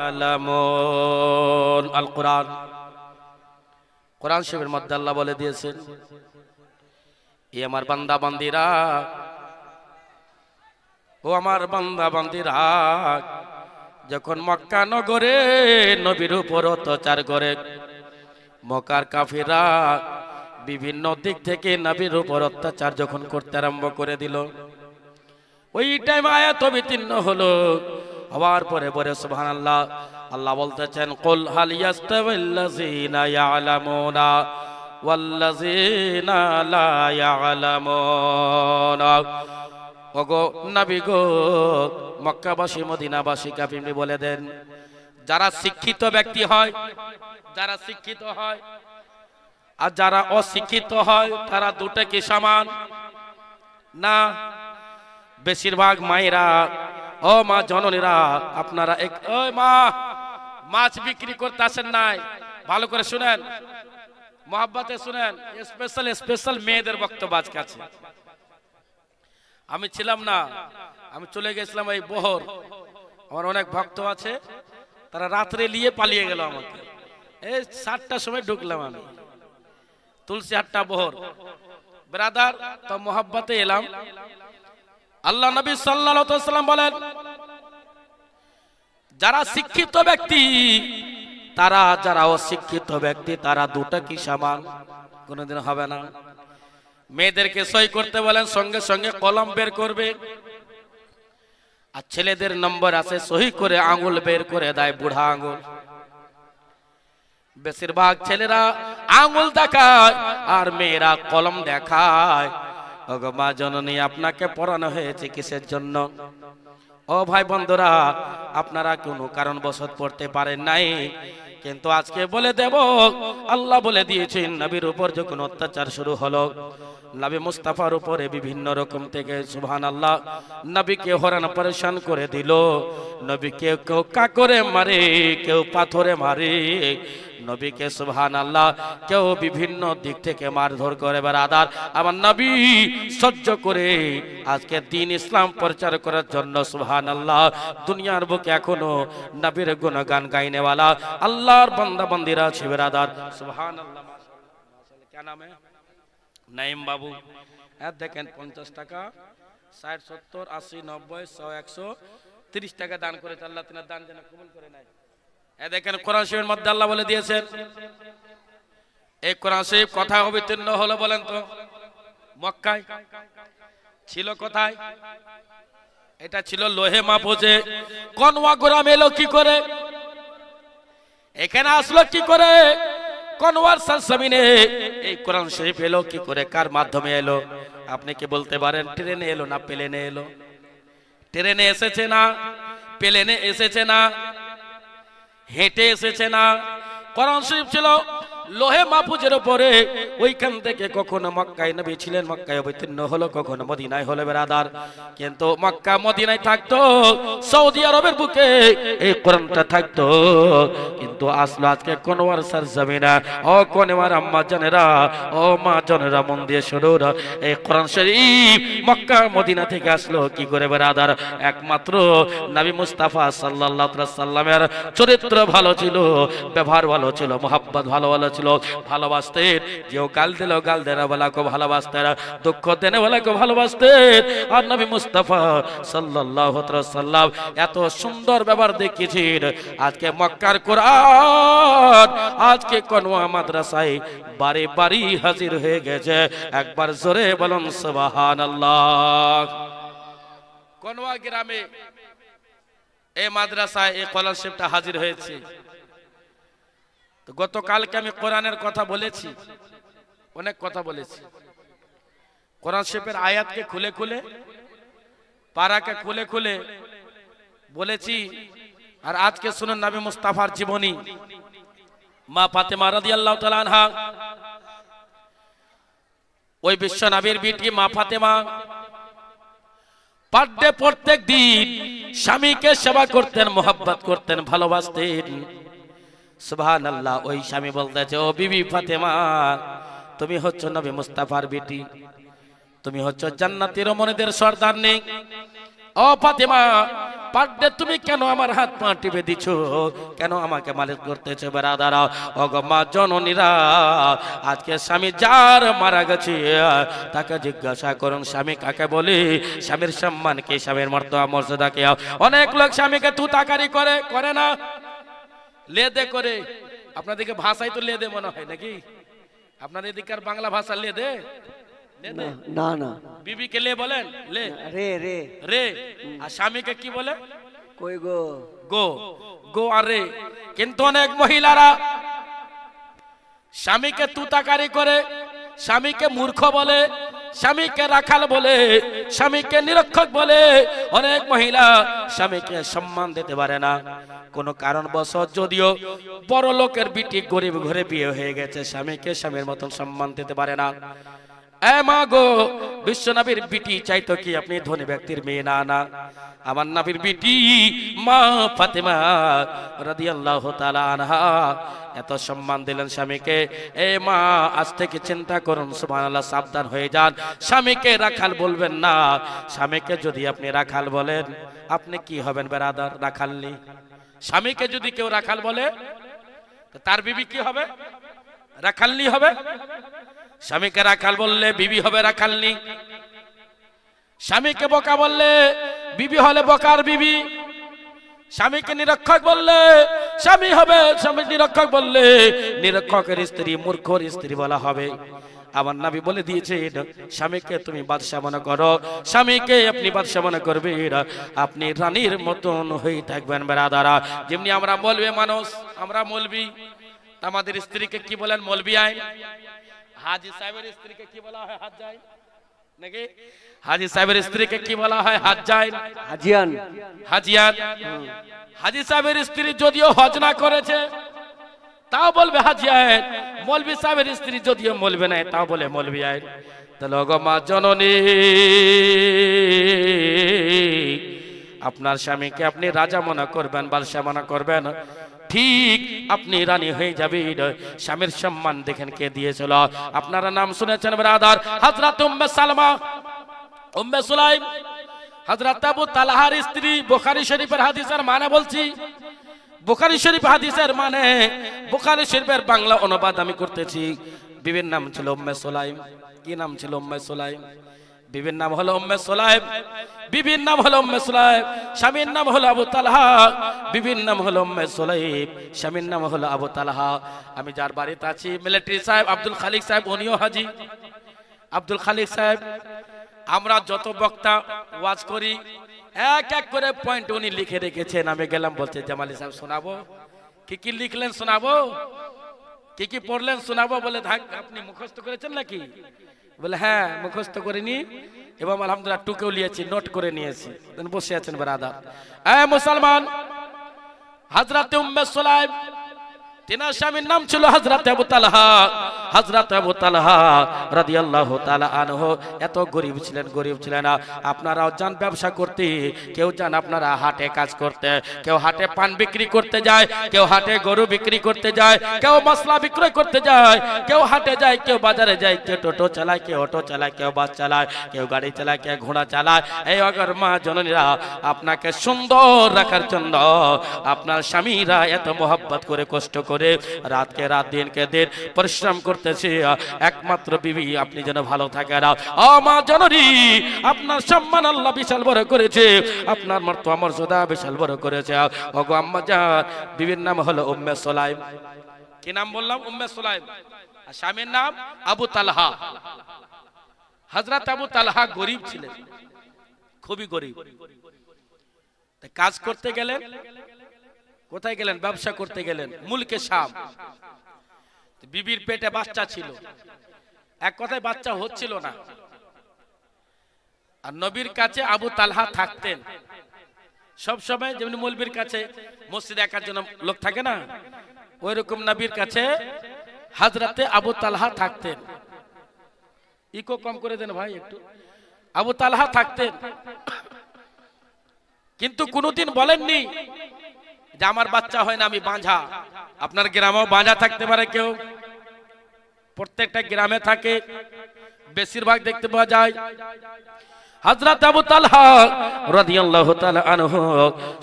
আলামুন আল কোরআন। কোরআন শরীফের মধ্যে আল্লাহ বলে দিয়েছেন, এ আমার বান্দা বান্দিরা, ও আমার বান্দা বান্দিরা, যখন মক্কা নগরে নবীর উপর অত্যাচার করে, মক্কার কাফিররা বিভিন্ন দিক থেকে নবীর উপর অত্যাচার যখন করতে আরম্ভ করে দিল, ওই টাইম আয়াত অবতীর্ণ হলো। হওয়ার পরে পরে সুবহানাল্লাহ, আল্লাহ বলতেছেন, কুল হাল ইয়াস্তাবিল্লাযিনা ইয়ালামুনা ওয়াল্লাযিনা লা ইয়ালামুনা। ওগো নবী গো, মক্কাবাসী মদিনাবাসীকে আপনি বলে দেন, যারা শিক্ষিত ব্যক্তি হয়, যারা শিক্ষিত হয় আর যারা অশিক্ষিত হয়, তারা দুটো কি সমান না? বেশিরভাগ মায়েরা, ও মা জননীরা, আপনারা ওই মা মাছ বিক্রি করতে আসেন নাই, ভালো করে শুনেন, মহব্বতে শুনেন, স্পেশাল স্পেশাল মেয়েদের বক্তব্য আজকে আছে। আমি ছিলাম না, আমি চলে গেছিলাম এই বহর, আমার অনেক ভক্ত আছে, তারা রাত্রে নিয়ে পালিয়ে গেল আমাকে। এই 7টার সময় ঢুকলাম আমি তুলসী হাট্টা বহর, ব্রাদার, তো মহব্বতে এলাম। আল্লাহ নবী সাল্লাল্লাহু আলাইহি ওয়াসাল্লাম বলেন, যারা শিক্ষিত ব্যক্তি তারা, যারা অশিক্ষিত ব্যক্তি তারা দুটো কি সমান? কোনোদিন হবে না। মেয়েদেরকে সই করতে বলেন, সঙ্গে সঙ্গে কলম বের করবে, আর ছেলেদের নম্বর আছে, সহি করে আঙ্গুল বের করে দেয়, বুড়া আঙ্গুল। বেশিরভাগ ছেলেরা আঙ্গুল দেখায় আর মেয়েরা কলম দেখায়। ওগো মা জননী, আপনাকে পড়ানো হয়েছে কিসের জন্য? ও ভাই বন্ধুরা, আপনারা কোনো কারণবশত পড়তে পারেন নাই, কিন্তু আজকে বলে দেব, আল্লাহ বলে দিয়েছেন, নবীর উপর যখন অত্যাচার শুরু হলো, নবী মুস্তাফার উপরে বিভিন্ন রকম থেকে সুবহানাল্লাহ নবীকে হরান পরেশান করে দিল। নবীকে কেউ কাকরে মারে, কেউ পাথরে মারে, নবীকে সুবহানাল্লাহ কেউ বিভিন্ন দিক থেকে মারধর করে। বেরাদার, আমার নবী সহ্য করে আজকে দ্বীন ইসলাম প্রচার করার জন্য সুবহানাল্লাহ দুনিয়ার বুকে এখনো নবীর গুণগান গাইনেওয়ালা আল্লাহর বান্দা বান্দিরা আছে। বেরাদার, সুবহানাল্লাহ। মাশাআল্লাহ, क्या नाम है? নাইম বাবু। দেখেন 50 টাকা, 60, 70, 80, 90, 100, 130 টাকা দান করে আল্লাহ তিনার দান যেন কবুল করে নেয়। দেখেন কোরআন শরীফের মধ্যে আল্লাহ বলে দিয়েছেন, এই কোরআন শরীফ কোথায় অবতীর্ণ হলো বলেন তো? মক্কায়। ছিল কোথায়? এটা ছিল লোহে মাহফুজে। কনওয়া গোরাম এলো কি করে? এখানে আসলো কি করে? কনওয়ার সরজমিনে এই কোরআন শরীফ এলো কি করে? কার মাধ্যমে এলো? আপনি কি বলতে পারেন? ট্রেনে এলো না প্লেনে এলো? ট্রেনে এসেছে না, প্লেনে এসেছে না, হেঁটে এসেছে না। কোরআন শরীফ ছিল লোহে মাহফুজের উপরে, ওইখান থেকে কখনো মক্কায় নবী ছিলেন, মক্কায় অবতীর্ণ হলো, কখনো মদিনায় হলো। বেরাদার, কিন্তু মক্কা মদিনায় থাকতো, সৌদি আরবের বুকে এই কোরআনটা থাকতো, কিন্তু আসলো আজকে কোনওয়ার সরজমিনে। ও কোনওয়ার আম্মা জানেরা, ও মা জানেরা, মন দিয়ে শুনুন, এই কোরআন শরীফ মক্কা মদিনা থেকে আসলো কি করে? বেরাদার, একমাত্র নবী মুস্তাফা সাল্লাল্লাহু আলাইহি সাল্লামের চরিত্র ভালো ছিল, ব্যবহার ভালো ছিল, মোহাব্বত ভালো ছিল, ভালোবাসতেন। যেও গাল দিল, গাল দেনা ওয়ালাকে ভালোবাসতেন, দুঃখ দেনে ওয়ালাকে ভালোবাসতেন। আর নবী মুস্তাফা সাল্লাল্লাহু আলাইহি সাল্লাম এত সুন্দর ব্যবহার দেখিয়েছেন। আজকে মক্কার কোরআন আজকে কনওয়া মাদ্রাসায় বারে বারে হাজির হয়ে গেছে। একবার জোরে বলুন সুবহানাল্লাহ। কনওয়া গ্রামে এই মাদ্রাসায় এই কোরআন শরীফটা হাজির হয়েছে। তো গতকালকে আমি কোরআনের কথা বলেছি, অনেক কথা বলেছি, কোরআন শরীফের আয়াতকে খুলে খুলে, পারাকে খুলে খুলে বলেছি। আর আজকে শুনুন নবী মুস্তাফার জীবনী। মা ফাতেমা রাদিয়াল্লাহু তাআলা আনহা, ওই বিশ্ব নবীর বিটি মা ফাতেমা পার ডে প্রত্যেক দিন স্বামীকে সেবা করতেন, মোহাব্বত করতেন, ভালোবাসতেন। সুবহানাল্লাহ। ওই স্বামী বলতেছে, ও বিবি ফাতেমা, তুমি হচ্ছ নবী মুস্তাফার বেটি, তুমি হচ্ছ জান্নাতের রমণীদের সর্দারনী। ও ফাতেমা, পার ডে তুমি কেন আমার হাত পা টিপে দিচ্ছ, কেন আমাকে মালিশ করতেছো বেরাদারা? ওগো মা জননীরা, আজকে স্বামী যার মারা গেছে তাকে জিজ্ঞাসা করুন স্বামী কাকে বলে, স্বামীর সম্মান কি, স্বামীর মর্যাদা কি। অনেক লোক স্বামীকে তুতাকারি করে, করে না? লেদে করে। আপনাদেরকে ভাষাই তো লেদে মনে হয় নাকি? আপনাদের এদিকার বাংলা ভাষা লেদে? না না, বিবিকে লে বলেন? লে, রে রে রে। আর স্বামীকে কি বলে? কই গো, গো। গো আর রে। কিন্তু অনেক মহিলারা স্বামীকে তুতাকারি করে, স্বামীকে মূর্খ বলে, স্বামীকে রাখাল বলে, স্বামীকে নিরক্ষক বলে। অনেক মহিলা স্বামীকে সম্মান দিতে পারে না কোন কারণবশত, যদিও বড় লোকের বিটি গরিব ঘরে বিয়ে হয়ে গেছে, স্বামীকে স্বামীর মতন সম্মান দিতে পারে না। এ মা গো, বিশ্ব নবীর বিটি চাইতো কি আপনি ধনী ব্যক্তির মেয়ে? না না, আমার নবীর বিটি মা ফাতেমা রাদিয়াল্লাহু তাআলা আনহা এত সম্মান দিলেন স্বামীকে। এ মা, আজ থেকে চিন্তা করুন, সুবহানাল্লাহ, সাবধান হয়ে যান, স্বামীকে রাখাল বলবেন না। স্বামীকে যদি আপনি রাখাল বলেন, আপনি কি হবেন বেরাদার? রাখালনি। স্বামীকে যদি কেউ রাখাল বলে, তার বিবি কি হবে? রাখালনি হবে। স্বামীকে রাখাল বললে বিবি হবে রাখালনি। স্বামীকে বোকা বললে বিবি হলে বোকার বিবি। স্বামীকে নিরক্ষক বললে স্বামী হবে, স্বামী নিরক্ষক বললে নিরক্ষকের স্ত্রী, মূর্খর স্ত্রী বলা হবে। আমার নবী বলে দিয়েছে, স্বামীকে তুমি বাদশা মনে করো, স্বামীকে আপনি বাদশা মনে করবেন, আপনি রানীর মতন হয়ে থাকবেন বেরাদারা। যেমনি আমরা মৌলবি মানুষ, আমরা মৌলবি, আমাদের স্ত্রীকে কি বলেন? মৌলবি আইন। হাজী সাহেবের স্ত্রীকে কি বলা হয়? হাজ্জাইন নাকি? হাজী সাহেবের স্ত্রীকে কি বলা হয়? হাজ্জাইন, হাজিয়ান, হাজিয়ান। হাজী সাহেবের স্ত্রী যদিও হজ না করেছে তাও বলবে হাজিয়ান। মৌলবি সাহেবের স্ত্রী যদিও মৌলবি নাই তাও বলে মৌলবি আইন। তাহলে ওগো মা জননী, আপনার স্বামীকে আপনি রাজা মনে করবেন, বাদশা মনে করবেন, ঠিক আপনি রানী হয়ে যাবেন। স্বামীর সম্মান দেখেন কে দিয়েছিল। আপনারা নাম শুনেছেন ব্রাদার, হযরত উম্মে সালমা, উম্মে সুলাইম, হযরত আবু তালহার স্ত্রী। বুখারী শরীফের হাদিসের মানে বলছি, বুখারী শরীফ হাদিসের মানে, বুখারী শরীফের বাংলা অনুবাদ আমি করতেছি। বিবির নাম ছিল উম্মে সুলাইম। কি নাম ছিল? উম্মে সুলাইম। বিবির নাম হলো উম্মে সুলাইম, বিবির নাম হলো উম্মে সুলাইম। স্বামীর নাম হলো আবু তালহা, বিবির নাম হলো উম্মে সুলাইম, স্বামীর নাম হলো আবু তালহা। আমি যার বাড়িতে আছি, মিলিটারি সাহেব আব্দুল খালিক সাহেব, উনিও হাজি আব্দুল খালিক সাহেব। আমরা যত বক্তা ওয়াজ করি এক এক করে পয়েন্ট উনি লিখে রেখেছেন। আমি গেলাম, বলছে জামালি সাহেব শোনাবো। কি কি লিখলেন শোনাবো? কি কি পড়লেন শোনাবো? বলে থাক, আপনি মুখস্থ করেছেন নাকি? বলে হ্যাঁ মুখস্থ করিনি, এবং আলহামদুলিল্লাহ টুকেও নিয়েছি, নোট করে নিয়েছি। বসে আছেন ব্রাদার। এ মুসলমান, হযরত উম্মে সুলাইম, তিনার স্বামীর নাম ছিল হযরত আবু তালহা। হযরত আবু তালহা রাদিয়াল্লাহু তাআলা আনহু এত গরিব ছিলেন, গরিব ছিলেন না। আপনারাও যান ব্যবসা করতে, কেউ যান আপনারা হাটে কাজ করতে, কেউ হাটে পান বিক্রি করতে যায়, কেউ হাটে গরু বিক্রি করতে যায়, কেউ মশলা বিক্রয় করতে যায়, কেউ হাটে যায়, কেউ বাজারে যায়, কেউ টোটো চালায়, কেউ অটো চালায়, কেউ বাস চালায়, কেউ গাড়ি চালায়, কেউ ঘোড়া চালায়। এই অগর মা জননীরা, আপনাকে সুন্দর রাখার জন্য আপনার স্বামীরা এত মোহাব্বত করে, কষ্ট করে, রাতকে রাত দিনকে দিন পরিশ্রম করতেছে, একমাত্র বিবি আপনি যেন ভালো থাকেন। ও মা জননী, আপনার সম্মান আল্লাহ বিশাল বড় করেছে, আপনার মর্যাদা বিশাল বড় করেছে। ওগো আম্মা জান, বিবির নাম হলো উম্মে সুলাইম। কি নাম বললাম? উম্মে সুলাইম। আর স্বামীর নাম আবু তালহা। হযরত আবু তালহা গরিব ছিলেন, খুবই গরিব। কাজ করতে গেলেন, কোথায় গেলেন? ব্যবসা করতে গেলেন মুলকে শাম। বিবির পেটে বাচ্চা ছিল, এক কথায় বাচ্চা হচ্ছিল না। আর নবীর কাছে আবু তালহা থাকতেন সব সময়। যেমন মৌলবীর কাছে মসজিদে একার জন্য লোক থাকে না, ওই রকম নবীর কাছে হযরতে আবু তালহা থাকতেন। ইকো কম করে দেন ভাই একটু। আবু তালহা থাকতেন, কিন্তু কোনোদিন বলেননি যে আমার বাচ্চা হয় না, আমি বাঁঝা। আপনার গ্রামেও বাঁঝা থাকতে পারে কেউ, প্রত্যেকটা গ্রামে থাকে, বেশিরভাগ দেখতে পাওয়া যায়। হযরত আবু তালহা রাদিয়াল্লাহু তাআলা আনহু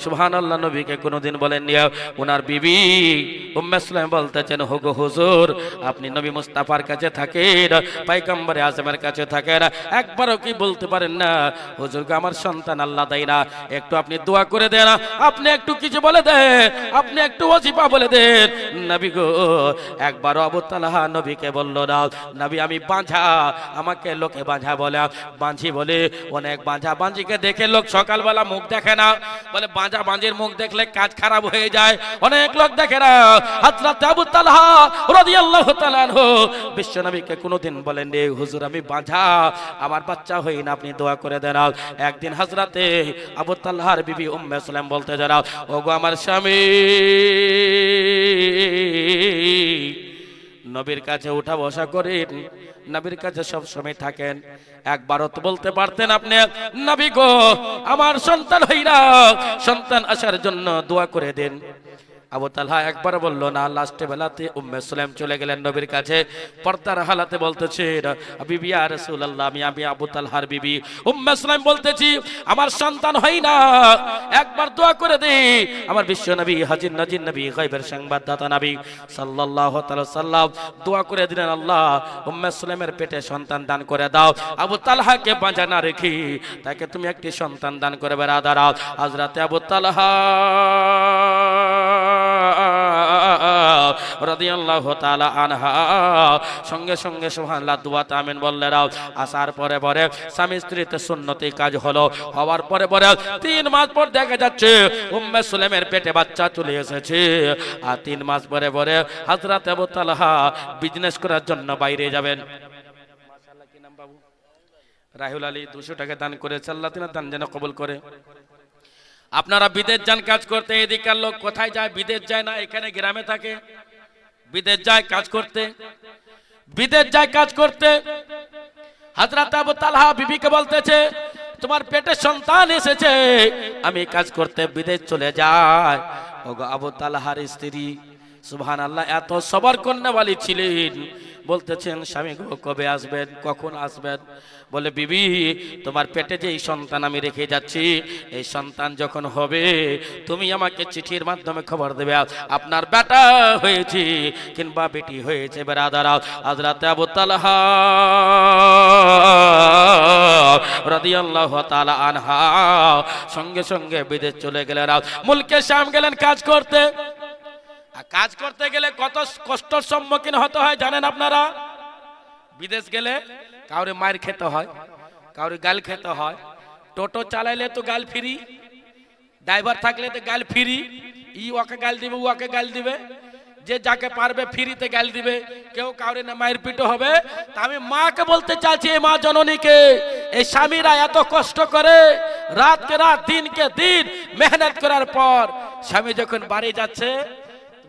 সুবহানাল্লাহ নবীকে কোনদিন বলেননি। ওনার বিবি উম্মে সুলাইম বলতেছেন, হোগো হুজুর আপনি নবী মুস্তাফার কাছে থাকেন, পয়গম্বরে আজমের কাছে থাকেন, একবারও কি বলতে পারেন না হুজুরকে আমার সন্তান আল্লাহ দেয় না, একটু আপনি দোয়া করে দেন, আপনি একটু কিছু বলে দেন, আপনি একটু ওয়াজিফা বলে দেন। নবী গো একবারও আবু তালহা নবীকে বলল না। নবী আমি বাঁঝা, আমাকে লোকে বাঁঝা বলে, বাঁঝি বলে অনেক বাঁঝা বাঁঝিকে দেখে লোক সকালবেলা মুখ দেখে না, বলে বাঁঝা বাঁঝির মুখ দেখলে কাজ খারাপ হয়ে যায়, অনেক লোক দেখে না। হযরত আবু তালহা রাদিয়াল্লাহু তাআলা আনহু বিশ্ব নবীকে কোনদিন বলেন রে হুজুর আমি বাঁঝা, আমার বাচ্চা হই না, আপনি দোয়া করে দেন। একদিন হযরতে আবু তালহার বিবি উম্মে সুলাইম বলতে যারা, ওগো আমার স্বামী নবীর কাছে উঠা বসা করেন, নবীর কাছে সব সময় থাকেন, একবারও তো বলতে পারতেন আপনি নবী গো আমার সন্তান হইরা, সন্তান আসার জন্য দোয়া করে দেন। আবু তালহা একবার বলল না। লাস্টে বেলাতে উম্মে সুলাইম চলে গেলেন নবীর কাছে, পর্দার হালাতে বলতেছে, বিবি ইয়া রাসূলুল্লাহ আমি আবু তালহার বিবি উম্মে সুলাইম বলতেছি আমার সন্তান হয় না, একবার দোয়া করে দে। আমার বিশ্ব নবী হাজির নাজির নবী গায়বের সংবাদদাতা নবী সাল্লাল্লাহু তাআলা সাল্লাম দোয়া করে দিলেন, আল্লাহ উম্মে সুলাইমের পেটে সন্তান দান করে দাও, আবু তালহাকে বাঁচা না রেখে তাকে তুমি একটি সন্তান দান করে বেরাদার। হযরতে আবু তালহা রাদিয়াল্লাহু তাআলা আনহা সঙ্গে সঙ্গে সুবহানাল্লাহ দুআতে আমিন বললেন। আসার পরে পরে স্বামী স্ত্রীতে সুন্নতি কাজ হলো, হওয়ার পরে পরে 3 মাস পর দেখা যাচ্ছে উম্মে সুলাইমের পেটে বাচ্চা চলে এসেছে। আর 3 মাস পরে পরে হযরত আবু তালহা বিজনেস করার জন্য বাইরে যাবেন। মাশাআল্লাহ কি নাম বাবু? রাহুল আলী 200 টাকা দান করেছে, আল্লাহ তাআলা দান যেন কবুল করে। আপনারা বিদেশ যান কাজ করতে, এদিকার লোক কোথায় যায়? বিদেশ যায় না, এখানে গ্রামে থাকে। বিদেশ যায় কাজ করতে, বিদেশ যায় কাজ করতে। হযরত আবু তালহা বিবিকে বলতেছে তোমার পেটে সন্তান এসেছে, আমি কাজ করতে বিদেশ চলে যাই। ওগো আবু তালহার স্ত্রী সুবহানাল্লাহ এত সবর কন্যাওয়ালী ছিলেন, বলতেছেন স্বামী গো কবে আসবেন, কখন আসবেন? বলে বিবি তোমার পেটে যে সন্তান আমি রেখে যাচ্ছি, এই সন্তান যখন হবে তুমি আমাকে চিঠির মাধ্যমে খবর দেবে আপনার বেটা হয়েছে কিংবা বেটি হয়েছে। বেরাদারা হযরত আবু তালহা রাদিয়াল্লাহু তাআলা আনহা সঙ্গে সঙ্গে বিদেশ চলে গেলেন, মুলকে শাম গেলেন কাজ করতে। কাজ করতে গেলে কত কষ্টের সম্মুখীন হতে হয় জানেন আপনারা? বিদেশ গেলে কাউরে মার খেতে হয়, কাউরে গাল খেতে হয়। টোটো চালাইলে তো গাল ফ্রি, ড্রাইভার থাকলে তো গাল ফ্রি, ই ওকে গাল দিবে ওকে গাল দিবে, যে যাকে পারবে ফ্রিতে গাল দিবে, কেউ কাউরে না মায়ের পিটো হবে। তা আমি মাকে বলতে চাইছি, মা জননীকে, এই স্বামীরা এত কষ্ট করে রাতকে রাত দিনকে দিন মেহনত করার পর স্বামী যখন বাড়ি যাচ্ছে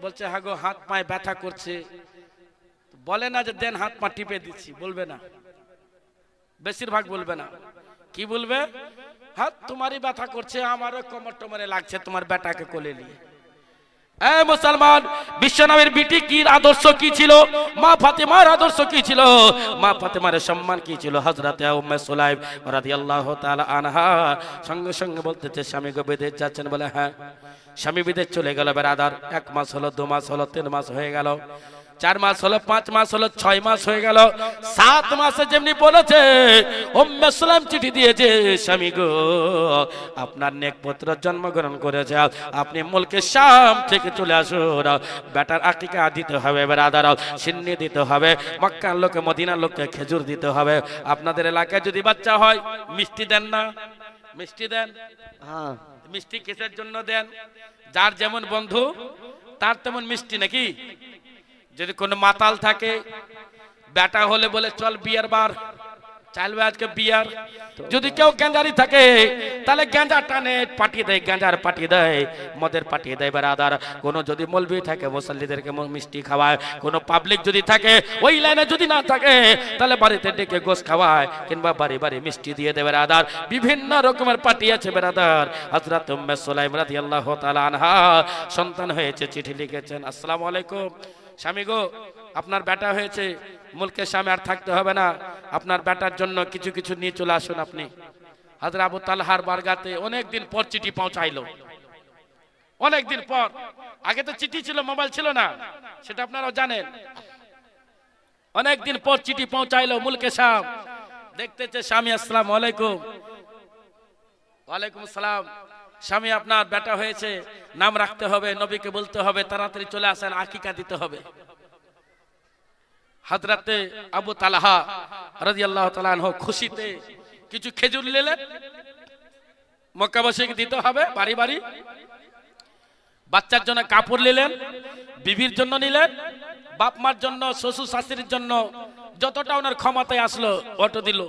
বলছে হ্যাঁ গো হাত পায়ে ব্যথা করছে, বলে না যে দেন হাত পা টিপে দিচ্ছি, বলবে না, বেশিরভাগ বলবে না। কি বলবে? হাত তোমারই ব্যথা করছে, আমারও কোমর টোমরে লাগছে, তোমার বেটাকে কোলে নিয়ে। এই মুসলমান, বিশ্বনবীর বিটি কি আদর্শ কি ছিল, মা ফাতেমার আদর্শ কি ছিল, মা ফাতেমার সম্মান কি ছিল? হযরতে উম্মে সুলাইম রাদিয়াল্লাহু তাআলা আনহা সঙ্গে সঙ্গে বলতেছে স্বামী গো বিদেশ যাচ্ছেন? বলে হ্যাঁ। স্বামী বিদেশ চলে গেল। বেরাদার 1 মাস হলো, 2 মাস হলো, 3 মাস হয়ে গেল, 4 মাস হলো, 5 মাস হলো, 6 মাস হয়ে গেল। 7 মাসে যেমনি বলেছে উম্মে সুলাইম চিঠি দিয়েছে, স্বামী গো আপনার নেক পুত্র জন্মগ্রহণ করেছে, আপনি মুলকে শাম থেকে চলে আসুন, বেটার আকিকা দিতে হবে, বেরাদার সিন্নি দিতে হবে, মক্কার লোকে মদিনার লোককে খেজুর দিতে হবে। আপনাদের এলাকায় যদি বাচ্চা হয় মিষ্টি দেন না? মিষ্টি দেন? হ্যাঁ। মিষ্টি কিসের জন্য দেন? যার যেমন বন্ধু তার তেমন মিষ্টি নাকি? যদি কোনো মাতাল থাকে, বেটা হলে বলে চল বিয়ার বার, চাইলবে আজকে বিয়ার। যদি কেউ গেঞ্জারি থাকে তাহলে গেঞ্জা টানে পাঠিয়ে দেয়, গেঞ্জার পাঠিয়ে দেয়, মদের পাঠিয়ে দেয়। বেরাদার কোনো যদি মৌলবি থাকে মুসল্লিদেরকে মিষ্টি খাওয়ায়, কোনো পাবলিক যদি থাকে ওই লাইনে যদি না থাকে তাহলে বাড়িতে ডেকে গোশ খাওয়ায় কিংবা বাড়ি বাড়ি মিষ্টি দিয়ে দেবে। বেরাদার বিভিন্ন রকমের পার্টি আছে। বেরাদার হযরত উম্মে সুলাইম রাদিয়াল্লাহু তাআলা আনহা সন্তান হয়েছে, চিঠি লিখেছেন, আসসালামু আলাইকুম স্বামী গো আপনার বেটা হয়েছে, মুলকে স্বামী আর থাকতে হবে না, আপনার বেটার জন্য কিছু কিছু নিয়ে চলে আসুন। আপনি হযরত আবু তালহার বারগাতে অনেকদিন পর চিঠি পৌঁছাইলো, অনেকদিন পর। আগে তো চিঠি ছিল, মোবাইল ছিল না, সেটা আপনারাও জানেন। অনেকদিন পর চিঠি পৌঁছাইলো মুলকে শাম। দেখতেছে স্বামী, আসসালামু আলাইকুম। ওয়ালাইকুম আসসালাম। স্বামী, আপনার বেটা হয়েছে, নাম রাখতে হবে, নবীকে বলতে হবে, তাড়াতাড়ি চলে আসেন, আকিকা দিতে হবে। হযরতে আবু তালহা রাদিয়াল্লাহু তাআলা আনহু খুশিতে কিছু খেজুর নিলেন, মক্কাবাসীকে দিতে হবে বাড়ি বাড়ি। বাচ্চার জন্য কাপড় নিলেন, বিবির জন্য নিলেন, বাপ মার জন্য, শ্বশুর শাশুড়ির জন্য যতটা ওনার ক্ষমতায় আসলো অটো দিল,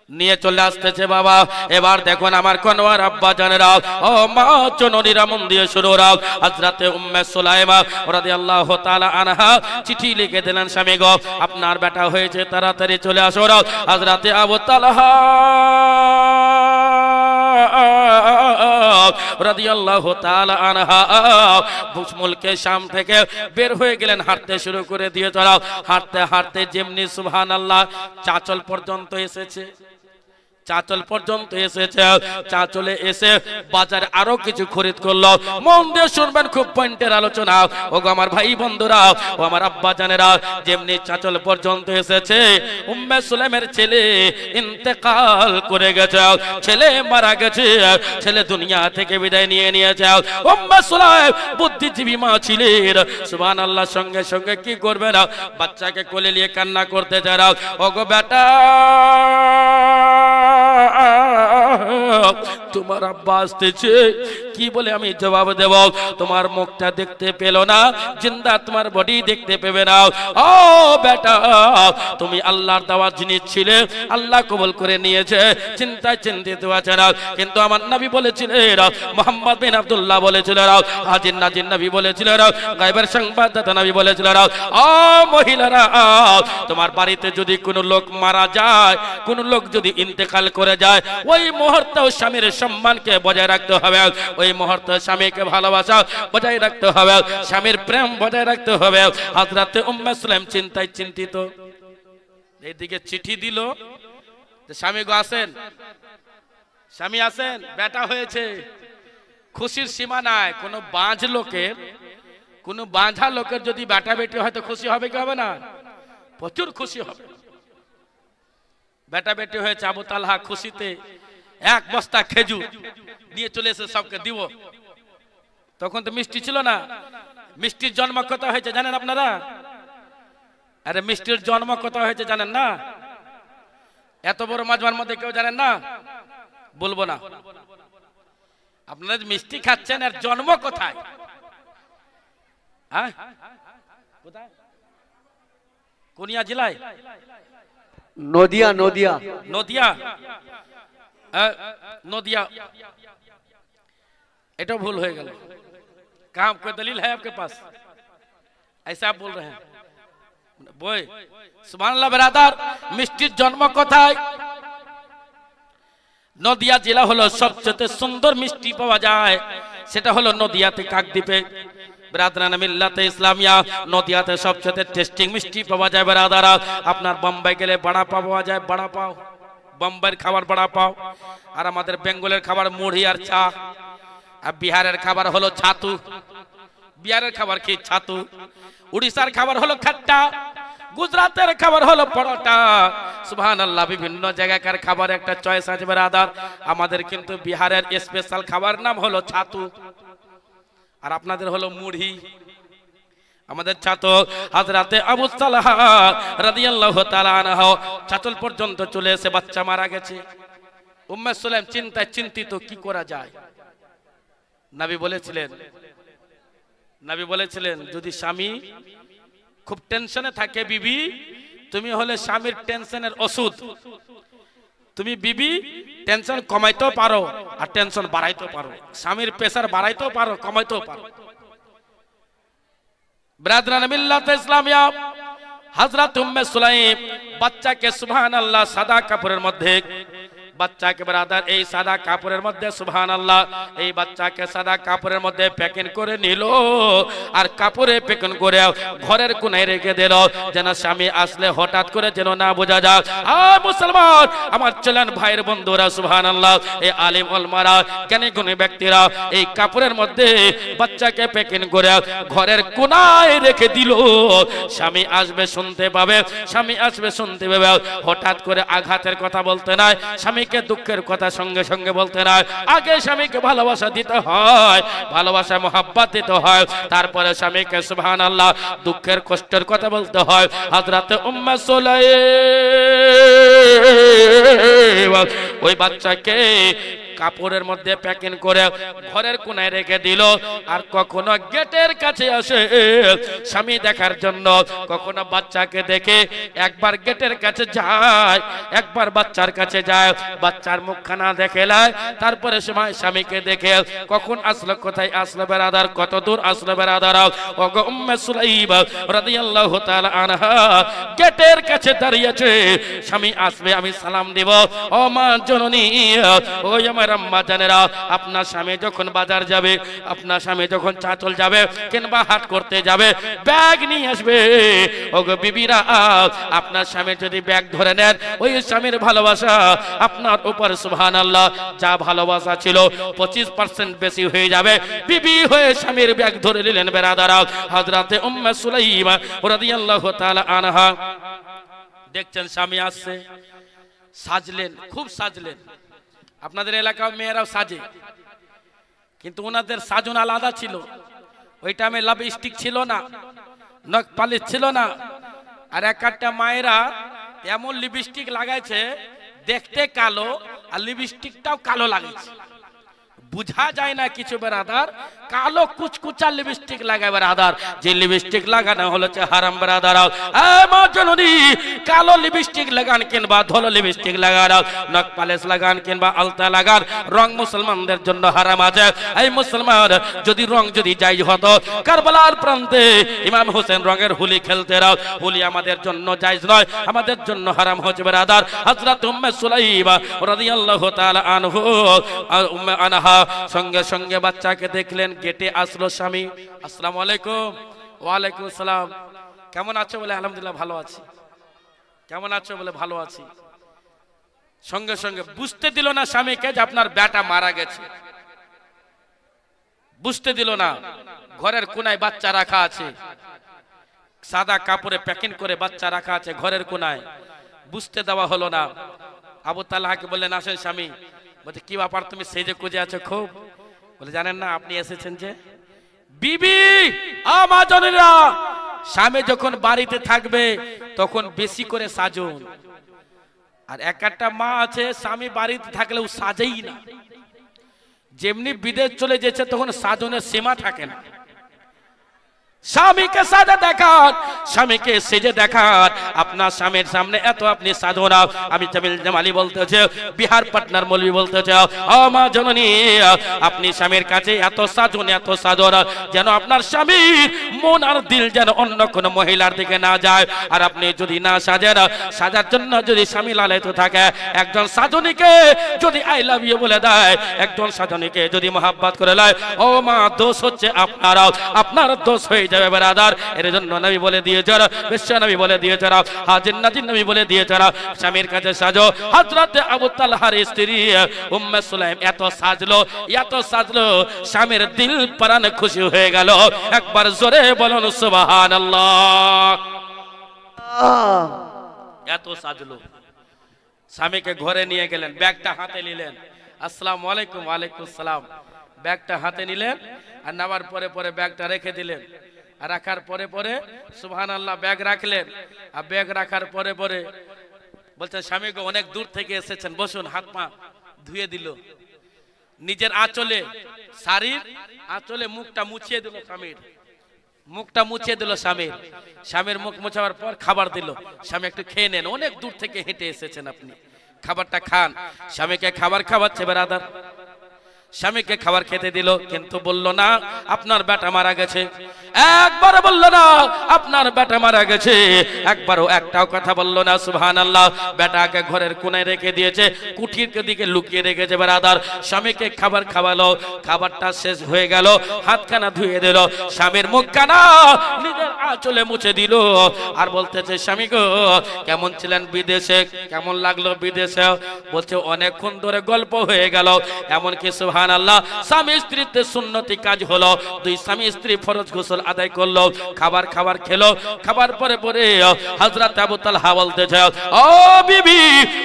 নিয়ে চলে আসতেছে। বাবা, এবার দেখুন আমার কোনওয়ার আব্বা জানেরা, ও মা চননীরা, মন দিয়ে শুরু রাও। হযরতে উম্মে সুলাইমা রাদিয়াল্লাহু তাআলা আনহা চিঠি লিখে দিলেন, স্বামী গো, আপনার বেটা হয়েছে, তাড়াতাড়ি চলে আসো। হযরতে আবু তালহা রাদিয়াল্লাহু তাআলা আনহা মুলকে শাম থেকে বের হয়ে গেলেন, হাঁটতে শুরু করে দিয়ে চলাও। হাঁটতে হাঁটতে যেমনি সুবহানাল্লাহ চাচল পর্যন্ত এসেছে, চাচল পর্যন্ত এসেছে। চাচলে এসে বাজারে আরো কিছু খরিদ করলো। মন দিয়ে শুনবেন, খুব পয়েন্টের আলোচনা। ও গো আমার ভাই বন্ধুরা, ও আমার আব্বা জানেরা, যেমনি চাচল পর্যন্ত এসেছে, উম্মে সুলাইমের ছেলে ইন্তেকাল করে গেছে, ছেলে মারা গেছে, ছেলে দুনিয়া থেকে বিদায় নিয়ে নিয়েছে। উম্মে সুলাইম বুদ্ধিজীবী মা ছিলেন, সুবহানাল্লাহ। সঙ্গে সঙ্গে কি করবে না, বাচ্চাকে কোলে নিয়ে কান্না করতে যায়। ও গো বেটা, তোমার আব্বা আসতেছে, কি বলে আমি জবাব দেব? তোমার মুখটা দেখতে পেল না, জিন্দা তোমার বডি দেখতে পেবে না। ও বেটা, তুমি আল্লাহর দেওয়া জিনিস ছিলে, আল্লাহ কবুল করে নিয়েছে, চিন্তায় চিন্তিত আছে না। কিন্তু আমার নবী বলেছিলেন, মুহাম্মদ বিন আব্দুল্লাহ বলেছিলেন, হাজির নাজির নবী বলেছিলেন, গায়বের সংবাদদাতা নবী বলেছিলেন, ও মহিলারা, তোমার বাড়িতে যদি কোনো লোক মারা যায়, কোন লোক যদি ইন্তেকাল করে যায়, ওই মুহূর্তে স্বামীর সম্মানকে বজায় রাখতে হবে, ওই মুহূর্তে স্বামীকে ভালোবাসা বজায় রাখতে হবে, স্বামীর প্রেম বজায় রাখতে হবে। হযরতে উম্মে সুলাইম চিন্তায় চিন্তিত, এইদিকে চিঠি দিল, স্বামী গো আসেন, স্বামী আসেন, বেটা হয়েছে। খুশির সীমা নাই। কোনো বাঁঝ লোকের, কোনো বাঁঝা লোকের যদি বেটা বেটি হয়তো খুশি হবে কি হবে না? প্রচুর খুশি হবে। বেটা বেটি হয়েছে, আবু তালহা খুশিতে এক বস্তা খেজুর নিয়ে চলে এসে সবকে দিব। তখন তো মিষ্টি ছিল না। মিষ্টির জন্ম কোথা হয়েছে জানেন আপনারা? আরে মিষ্টির জন্ম কোথা হয়েছে জানেন না? এত বড় মাজমার মধ্যে কেউ জানেন না? বলবো না। আপনারা মিষ্টি খাচ্ছেন, এর জন্ম কোথায়? হ্যাঁ, কোথায়? কোনিয়া জেলায়? नदिया नदिया नदिया नदिया। এটা ভুল হয়ে গেল। काम कोई दलील है आपके पास? ऐसा आप बोल रहे हैं बोए? सुभानअल्लाह बिरादर, मिष्टिर जन्म কোথায়? নদিয়া জেলা হলো সবচেয়ে সুন্দর মিষ্টি পাওয়া যায়, সেটা হলো নদিয়াতে কাকদ্বীপে। ব্রাদারান মিল্লাতে ইসলামিয়া, নদিয়াতে সবচেয়ে টেস্টিং মিষ্টি পাওয়া যায় ব্রাদারা। আপনার বোম্বাই গেলে বড়া পাও পাওয়া যায়, বড়া পাও, বোম্বাইয়ের খাবার বড়া পাও। আর আমাদের বেঙ্গলের খাবার মুড়ি আর চা। আর বিহারের খাবার হলো ছাতু, বিহারের খাবার কি ছাতু। উড়িষ্যার খাবার হলো খাট্টা, গুজরাতের খাবার হলো পরোটা। সুবহানাল্লাহ, বিভিন্ন জায়গাকার খাবার একটা চয়েস আছে ব্রাদার। আমাদের কিন্তু বিহারের স্পেশাল খাবার নাম হলো ছাতু, আর আপনাদের হলো মুড়ি। আমাদের ছাতু। হযরতে আবু তালহা রাদিয়াল্লাহু তাআলা আনহু ছাতল পর্যন্ত চলে এসে বাচ্চা মারা গেছে। উম্মে সুলাইম চিন্তায় চিন্তিত, কি করা যায়। নবী বলেছিলেন যদি স্বামী খুব টেনশনে থাকে, বিবি তুমি হলে স্বামীর টেনশনের ওষুধ। তুমি বিবি টেনশন কমাইতেও পারো আর টেনশন বাড়াইতেও পারো, স্বামীর প্রেসার বাড়াইতেও পারো কমাইতেও পারো। ব্রাদারান মিল্লাতে ইসলামিয়া, হযরত উম্মে সুলাইম বাচ্চাকে সুবহানাল্লাহ সাদা কাপড়ের মধ্যে বাচ্চাকে ব্রাদার এই সাদা কাপড়ের মধ্যে সুবহানাল্লাহ এই বাচ্চাকে সাদা কাপড়ের মধ্যে প্যাকিং করে নিল আর কাপড়ে প্যাকিং করে ঘরের কোনায় রেখে দিল যেন স্বামী আসলে হঠাৎ করে যেন না বোঝা যায়। আর মুসলমান আমার চলেন ভাইয়ের বন্ধুরা সুবহানাল্লাহ এই আলেম ওলামারা জ্ঞানী গুণী ব্যক্তিরা এই কাপড়ের মধ্যে বাচ্চাকে প্যাকিং করে ঘরের কোনায় রেখে দিল। স্বামী আসবে শুনতে পাবে, স্বামী আসবে শুনতে পাবে। হঠাৎ করে আঘাতের কথা বলতে নাই, স্বামীকে দুঃখের কথা সঙ্গে সঙ্গে বলতে নাই। আগে স্বামীকে ভালোবাসা দিতে হয়, ভালোবাসা মোহাব্বত দিতে হয়, তারপরে স্বামীকে সুবহানাল্লাহ দুঃখের কষ্টের কথা বলতে হয়। হযরত উম্মে সুলাইম ওই বাচ্চাকে কাপড়ের মধ্যে প্যাকিং করে ঘরের কোনায় রেখে দিল। আর কখনো গেটের কাছে আসে স্বামী দেখার জন্য, কখনো বাচ্চাকে দেখে একবার গেটের কাছে যায়, একবার বাচ্চার কাছে যায়, বাচ্চার মুখখানা দেখে লাই, তারপরে সময় স্বামীকে দেখে কখন আসলো, কোথায় আসলো বেরাদার, কত দূর আসলো বেরাদার। ওগো উম্মে সুলাইম রাদিয়াল্লাহু তাআলা আনহা গেটের কাছে দাঁড়িয়েছে, স্বামী আসবে আমি সালাম দেব। ও মা জননী, ওই আমার আম্মা জানেরা, আপনার স্বামী যখন বাজার যাবে, আপনার স্বামী যখন চাচল যাবে কিংবা হাট করতে যাবে, ব্যাগ নিয়ে আসবে। ওগো বিবিরা, আপনার স্বামী যদি ব্যাগ ধরে নেন, ওই স্বামীর ভালোবাসা আপনার উপর সুবহানাল্লাহ যা ভালোবাসা ছিল 25% বেশি হয়ে যাবে। বিবি হয়ে স্বামীর ব্যাগ ধরে নিলেন বেরাদারা। হযরতে উম্মে সুলাইম রাদিয়াল্লাহু তাআলা আনহা দেখছেন স্বামী আসছে, সাজলেন, খুব সাজলেন। আপনাদের এলাকার মেয়েরাও সাজে, কিন্তু ওনাদের সাজন আলাদা ছিল। ওই টাইমে লিপস্টিক ছিল না, নখ পালিশ ছিল না। আর একটা মায়েরা এমন লিপস্টিক লাগাইছে দেখতে কালো, আর লিপস্টিকটাও কালো লাগাইছে, বুঝা যায় না কিছু বেরাদার। কালো কুচকুচা লিপস্টিক লাগায় বেরাদার, যে লিপস্টিক লাগানো হচ্ছে হারাম বেরাদার। মা জননী, কালো লিপস্টিক লাগান কিংবা ধলো লিপস্টিক লাগান, নখ পালিশ লাগান কিংবা আলতা লাগান, রং মুসলমানদের জন্য হারাম আছে। এই মুসলমান যদি রং যদি যাই হতো, কারবালার প্রান্তে ইমাম হোসেন রঙের হোলি খেলতে রাও, হোলি আমাদের জন্য জায়েজ নয়, আমাদের জন্য হারাম হচ্ছে বেরাদার। হযরত উম্মে সুলাইম রাদিয়াল্লাহু তাআলা আনহু উম্মে আনহা সঙ্গে সঙ্গে বাচ্চাকে দেখলেন, গেটে আসলো স্বামী। আসসালামু আলাইকুম। ওয়ালাইকুম আসসালাম। কেমন আছো? বলে আলহামদুলিল্লাহ ভালো আছি। কেমন আছো? বলে ভালো আছি। সঙ্গে সঙ্গে বুঝতে দিল না স্বামীকে যে আপনার বেটা মারা গেছে, বুঝতে দিল না। ঘরের কোনায় বাচ্চা রাখা আছে, সাদা কাপড়ে প্যাকিং করে বাচ্চা রাখা আছে ঘরের কোনায়, বুঝতে দেওয়া হলো না। আবু তালহাকে বললেন, আসেন স্বামী। বলছে, কি ব্যাপার, তুমি সেজে কুজে আছো খুব? বলে, জানেন না আপনি এসেছেন যে? বিবি মা জনেরা, স্বামী যখন বাড়িতে থাকবে তখন বেশি করে সাজুন। আর একটা মা আছে, স্বামী বাড়িতে থাকলেও সাজেই না, যেমনি বিদেশ চলে যেছে তখন সাজনের সীমা থাকে না। স্বামীকে সাজে দেখান, স্বামীকে সেজে দেখান। আপনার স্বামীর সামনে এত আপনি সাজো না। আমি জামিল জামালি বলতে চাই, বিহার পাটনার মৌলভী বলতে চাই, ও মা জননী, আপনি স্বামীর কাছে এত সাজুন, এত সাজো না যেন আপনার স্বামীর মন আর দিল যেন অন্য কোনো মহিলার দিকে না যায়। আর আপনি যদি না সাজেন, সাজার জন্য যদি স্বামী লালিত থাকে, একজন সাজনীকে যদি আই লাভ ইউ বলে দেয়, একজন সাজনীকে যদি মহাব্বত করে দেয়, ও মা দোষ হচ্ছে আপনারাও, আপনার দোষ হয়ে যাবে বেরাদার। এর জন্য নবী বলে দিয়েছেন, বিশ্ব নবী বলে দিয়েছেন, হাজির নাজির নবী বলে দিয়েছেন, স্বামীর কাছে সাজো। হযরত আবু তালহার স্ত্রী উম্মে সুলাইম এত সাজলো, এত সাজলো, স্বামীর দিল প্রাণ খুশি হয়ে গেল। একবার জোরে বলুন সুবহানাল্লাহ। এত সাজলো, স্বামীকে ঘরে নিয়ে গেলেন, ব্যাগটা হাতে নিলেন। আসসালামু আলাইকুম। ওয়ালাইকুম আসসালাম। ব্যাগটা হাতে নিলেন, আর নেওয়ার পরে পরে ব্যাগটা রেখে দিলেন। আর রাখার পরে পরে সুবহানাল্লাহ ব্যাগ রাখলেন। আর ব্যাগ রাখার পরে পরে বলছেন, স্বামীকে অনেক দূর থেকে এসেছেন, বসুন। হাত পা ধুয়ে দিল, নিজের আঁচলে, শাড়ির আঁচলে মুখটা মুছিয়ে দিল স্বামীর, মুখটা মুছিয়ে দিল স্বামীর। স্বামীর মুখ মুছাবার পর খাবার দিল। স্বামী একটু খেয়ে নেন, অনেক দূর থেকে হেঁটে এসেছেন আপনি, খাবারটা খান। স্বামীকে খাবার খাওয়াচ্ছে বেরাদার। স্বামীকে খাবার খেতে দিল, কিন্তু বলল না আপনার বেটা মারা গেছে। একবার বললো না আপনার বেটা মারা গেছে, একবারও একটাও কথা বললো না। সুবহানাল্লাহ। বেটাকে ঘরের কোণায় রেখে দিয়েছে, কুঠির দিকে লুকিয়ে রেখেছে। ব্রাদার, স্বামীকে খাবার খাওয়ালো, খাবারটা শেষ হয়ে গেল, হাতখানা ধুয়ে দিল, স্বামীর মুখখানা নিজের আঁচলে মুছে দিল, আর বলতেছে স্বামী গো কেমন ছিলেন বিদেশে, কেমন লাগলো বিদেশে? বলছে অনেকক্ষণ ধরে গল্প হয়ে গেল। এমনকি সুবহানাল্লাহ স্বামী স্ত্রীতে সুন্নতি কাজ হলো, দুই স্বামী স্ত্রী ফরজ গোসল আদায় করলো, খাবার খেলো। খাবার পরে পরে হযরত আবু তালহা বলতেছে ও বিবি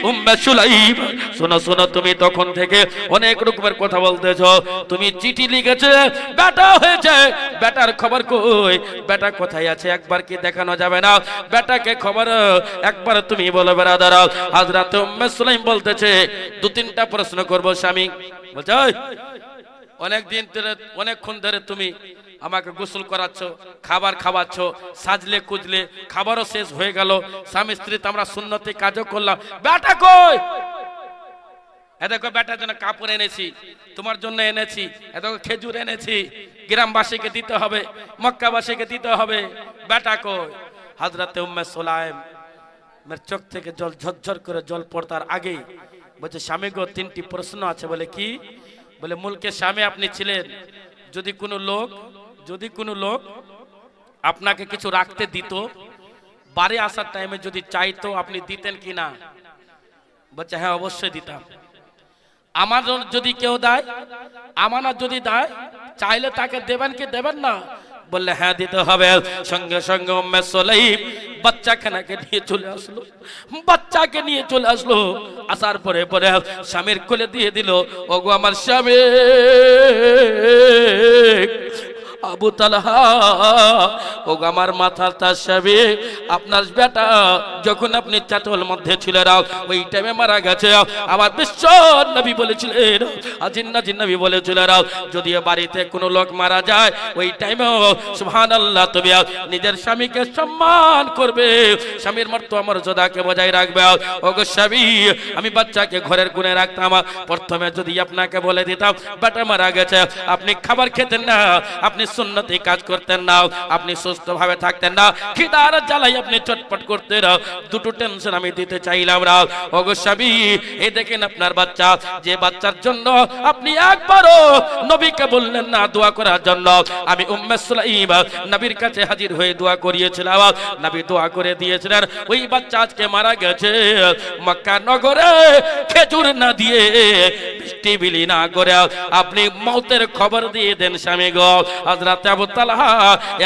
উম্মে সুলাইম, শোনো শোনো, তুমি তখন থেকে অনেক রকমের কথা বলতেছো। তুমি চিঠি লিখেছে, বেটা হয়েছে, বেটার খবর কই? বেটা কোথায় আছে একবার কি দেখানো যাবে না? বেটাকে খবর একবার তুমি বলো ব্রাদার। হযরত উম্মে সুলাইম বলতেছে দু তিনটা প্রশ্ন করব স্বামী। বলছে অনেকদিন ধরে অনেকক্ষণ ধরে তুমি আমাকে গোসল করাচ্ছ, খাবার খাওয়াচ্ছ, সাজলে কুজলে, খাবারও শেষ হয়ে গেল, স্বামী স্ত্রী তো আমরা সুন্নতি কাজও করলাম, বেটা কই? দেখো বেটার জন্য কাপড় এনেছি, তোমার জন্য এনেছি, দেখো খেজুর এনেছি, গ্রামবাসীকে দিতে হবে, মক্কাবাসীকে দিতে হবে, বেটা কই? হযরত উম্মে সুলাইম মের চোখ থেকে জল ঝরঝর করে জল পড়তার আগেই বলছে স্বামী গো তিনটি প্রশ্ন আছে। বলে কি? বলে মুলকে স্বামী আপনি ছিলেন, যদি কোনো লোক আপনাকে কিছু রাখতে দিত, বাড়ি আসার টাইমে যদি চাইতো আপনি দিতেন কি না? বলছে হ্যাঁ অবশ্যই দিতাম। আমানত যদি কেউ দেয়, আমানত যদি দেয়, চাইলে তাকে দেবেন কি দেবেন না? বললে হ্যাঁ দিতে হবে। সঙ্গে সঙ্গে উম্মে সুলাইম বাচ্চাখানাকে নিয়ে চলে আসলো, বাচ্চাকে নিয়ে চলে আসলো। আসার পরে পরে স্বামীর কোলে দিয়ে দিল, ওগো আমার স্বামী আবু তালহা, ওগো আমার মাথার তার স্বামী, আপনার বেটা যখন আপনি চাটল মধ্যে ছিলেন ওই টাইমে মারা গেছে। আমার বিশ্ব নবী বলেছিলেন, আজিন্নাজি নবী বলেছিলেন যদি বাড়িতে কোনো লোক মারা যায় ওই টাইমেও সুবহানাল্লাহ তুমি নিজের স্বামীকে সম্মান করবে, স্বামীর মর্যাদাকে বজায় রাখবে। ওগো স্বামী, আমি বাচ্চাকে ঘরের কোণে রাখতাম, প্রথমে যদি আপনাকে বলে দিতাম বেটা মারা গেছে, আপনি খাবার খেতেন না, আপনি সুন্নতি কাজ করতেন না, আপনি সুস্থ ভাবে থাকতেন না, খিদার জ্বালাই আপনি চটপট করতেন, দুটো টেনশন আমি দিতে চাইলাম না। ওগো স্বামী, এই দেখেন আপনার বাচ্চা, যে বাচ্চার জন্য আপনি একবারও নবীকে বললেন না দোয়া করার জন্য, আমি উম্মে সুলাইম নবীর কাছে হাজির হয়ে দোয়া করিয়েছিলাম, নবী দোয়া করে দিয়েছিলেন। ওই বাচ্চা আজকে মারা গেছে, মক্কা নগরে খেজুর না দিয়ে, বৃষ্টি বিলি না করে আপনি মওতের খবর দিয়ে দেন স্বামী গো। হযরত আবু তালহা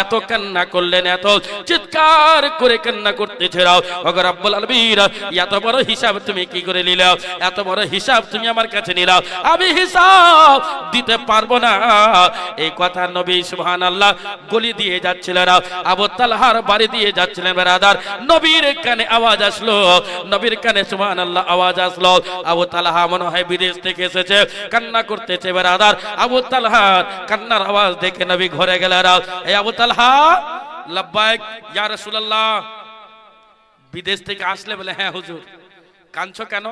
এত কান্না করলেন, এত চিৎকার করে কান্না করতেছে, ওগো রব্বুল আলামিন এত বড় হিসাব তুমি কি করে নিলে? এত বড় হিসাব তুমি আমার কাছে নিলে, আমি হিসাব দিতে পারবো না। এই কথা নবী সুবহানাল্লাহ গলি দিয়ে যাচ্ছিলেন, আবু তালহার বাড়ি দিয়ে যাচ্ছিলেন ব্রাদার, নবীর কানে আওয়াজ আসলো, নবীর কানে সুবহানাল্লাহ আওয়াজ আসলো। আবু তালহা মনে হয় বিদেশ থেকে এসেছে, কান্না করতেছে ব্রাদার। আবু তালহার কান্নার আওয়াজ দেখে নবী ঘরে গেলেন। এই আবু তালহা, লাব্বাইক ইয়া রাসূলুল্লাহ। বিদেশ থেকে আসলে বলে হ্যাঁ হুজুর। কাঁদছো কেন?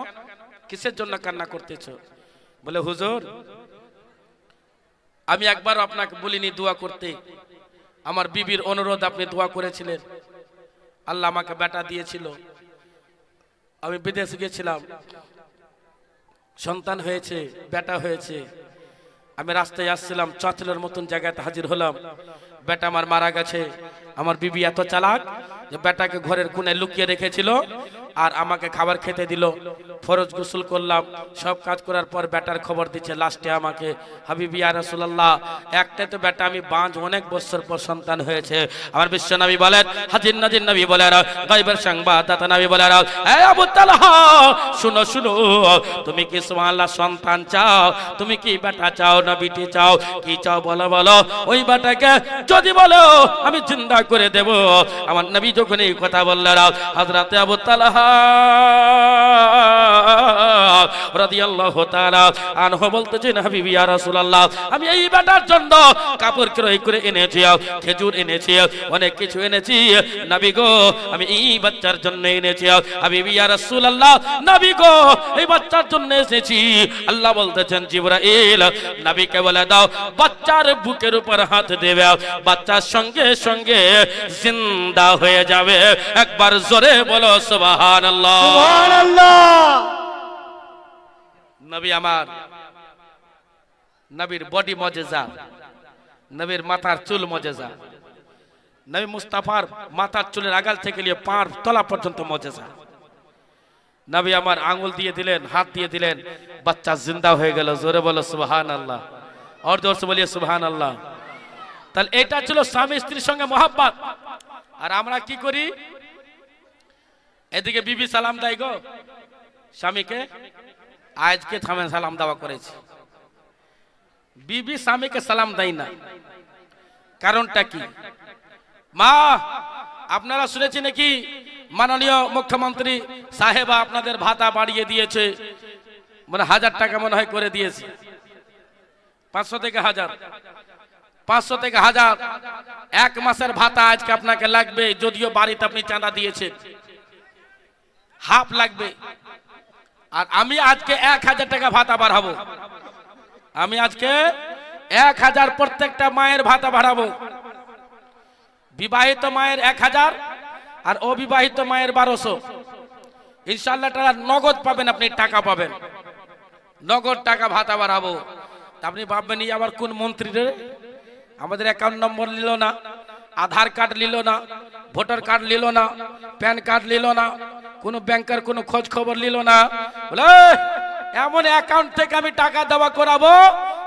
কিসের জন্য কান্না করতেছো? বলে হুজুর আমি একবার আপনাকে বলিনি দোয়া করতে, আমার বিবির অনুরোধ আপনি দোয়া করেছিলেন, আল্লাহ আমাকে বেটা দিয়েছিল, আমি বিদেশ গেছিলাম, সন্তান হয়েছে, বেটা হয়েছে, আমি রাস্তায় আসছিলাম, চাঁচলের মতন জায়গাতে হাজির হলাম, বেটা আমার মারা গেছে। আমার বিবি এত চালাক যে বেটাকে ঘরের কোণে লুকিয়ে রেখেছিল, আর আমাকে খাবার খেতে দিল, ফরজ গোসল করলাম, সব কাজ করার পর বেটার খবর দিচ্ছে লাস্টে আমাকে, হাবিবি ইয়া রাসূলুল্লাহ একটা তো বেটা আমি বাঁচ, অনেক বছর পর সন্তান হয়েছে। আমার বিশ্ব নবী বলেন, হাজির নাজির নবী বলেন, গায়বের সংবাদদাতা নবী বলেন, এই আবু তালহা শুনো শুনো, তুমি কি সুবহানাল্লাহ সন্তান চাও? তুমি কি বেটা চাও না বিটি চাও? কি চাও বলো বলো, ওই বেটাকে যদি বলো আমি জিন্দা করে দেব। আমার নবী যখন এই কথা বললেন, হযরত আবু তালহা রাদিয়াল্লাহু তাআলা আনহু বলতেছেন হাবিবি ইয়া রাসূলুল্লাহ আমি এই বেটার জন্য কাপড় ক্রয় করে এনেছি খেজুর এনেছি অনেক কিছু এনেছি নবী গো আমি এই বাচ্চার জন্য এনেছি হাবিবি ইয়া রাসূলুল্লাহ নবী গো এই বাচ্চার জন্য এসেছি আল্লাহ বলতেছেন জিবরাইল নবীকে বলে দাও বাচ্চার বুকের উপর হাত দেবে বাচ্চার সঙ্গে সঙ্গে জিন্দা হয়ে যাবে একবার জোরে বলো সুবহানাল্লাহ সুবহানাল্লাহ। নবী আমার নবীর বডি মজেজা নবীর মাথার চুল মজেজা নবী মুস্তাফার মাথার চুলের আগাল থেকে নিয়ে পার তলা পর্যন্ত মজেজা নবী আমার আঙ্গুল দিয়ে দিলেন হাত দিয়ে দিলেন বাচ্চা জিন্দা হয়ে গেল জোরে বলো সুবহানাল্লাহ আর জোরে से बोलिए সুবহানাল্লাহ তাহলে এটা ছিল স্বামী স্ত্রীর সঙ্গে মহব্বত আর আমরা কি করি এদিকে বিবি সালাম দেয় গো স্বামীকে আজকে থামেন সালাম দেওয়া করেছি বিবি স্বামীকে সালাম দেয় না কারণটা কি মা আপনারা শুনেছেন নাকি মাননীয় মুখ্যমন্ত্রী সাহেবা আপনাদের ভাতা বাড়িয়ে দিয়েছে মানে 1000 টাকা মনে হয় করে দিয়েছে 500 থেকে 1000 500 থেকে 1000 এক মাসের ভাতা আজকে আপনাকে লাগবে যদিও বাড়িতে আপনি চাঁদা দিয়েছেন হাফ লাগবে আর আমি আজকে 1000 টাকা ভাতা বাড়াবো আমি আজকে 1000 প্রত্যেকটা মায়ের ভাতা বাড়াবো বিবাহিত মায়ের 1000 আর অবিবাহিত মায়ের 1200 ইনশাআল্লাহ তাআলা নগদ পাবেন আপনি টাকা পাবেন নগদ টাকা ভাতা বাড়াবো আপনি ভাববেন এই আবার কোন মন্ত্রী রে আমাদের অ্যাকাউন্ট নম্বর নিল না আধার কার্ড নিল না ভোটার কার্ড নিল না প্যান কার্ড নিল না কোন ব্যাংকের কোন খোঁজ খবর নিল না বলে এমন অ্যাকাউন্ট থেকে আমি টাকা দেওয়া করাবো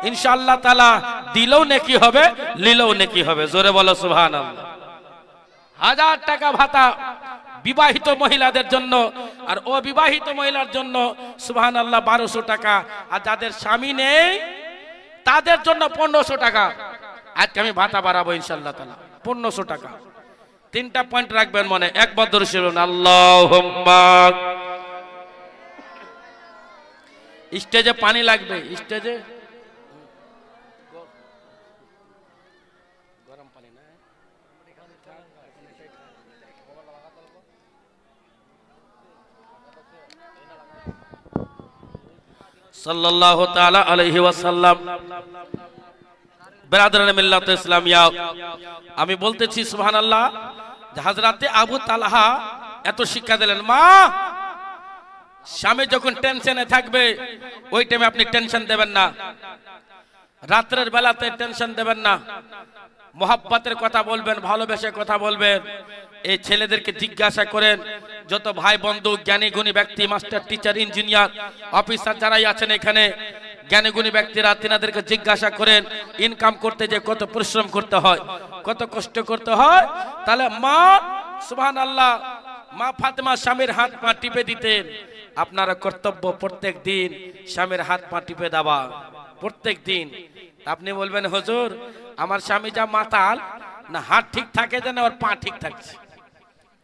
ইনশাআল্লাহ তাআলা দিলেও নেকি হবে নিলেও নেকি হবে জোরে বলো সুবহানাল্লাহ 1000 টাকা ভাতা বিবাহিত মহিলাদের জন্য আর অবিবাহিত মহিলার জন্য সুবহানাল্লাহ 1200 টাকা আর যাদের স্বামী নেই তাদের জন্য 1500 টাকা আজকে আমি ভাতা বাড়াবো ইনশাআল্লাহ তাআলা 1500 টাকা তিনটা পয়েন্ট রাখবেন মনে একবার ধরে শুনুন আল্লাহুম্মা স্টেজে পানি লাগবে স্টেজে গরম পানি না সাল্লাল্লাহু তাআলা আলাইহি ওয়াসাল্লাম বিরাদরানে মিল্লাত ইসলামিয়া আমি বলতেছি সুবহানাল্লাহ হযরতে আবু তালহা এত শিক্ষা দিলেন মা স্বামী যখন টেনশনে থাকবে ওই টাইমে আপনি টেনশন দেবেন না রাতের বেলাতে টেনশন দেবেন না মোহাব্বতের কথা বলবেন ভালোবেসে কথা বলবেন এই ছেলেদেরকে জিজ্ঞাসা করেন যত ভাই বন্ধু জ্ঞানী গুণী ব্যক্তি মাস্টার টিচার ইঞ্জিনিয়ার অফিসার যারাই আছেন এখানে জ্ঞানী গুণী ব্যক্তিরা তিনাদেরকে জিজ্ঞাসা করেন ইনকাম করতে যে কত পরিশ্রম করতে হয় কত কষ্ট করতে হয় তাহলে মা সুবহানাল্লাহ মা ফাতেমা স্বামীর হাত পা টিপে দিতেন আপনারা কর্তব্য প্রত্যেক দিন স্বামীর হাত পা টিপে দেওয়া প্রত্যেক দিন আপনি বলবেন হুজুর আমার স্বামী যা মাতাল না হাত ঠিক থাকে যেন ওর পা ঠিক থাকছে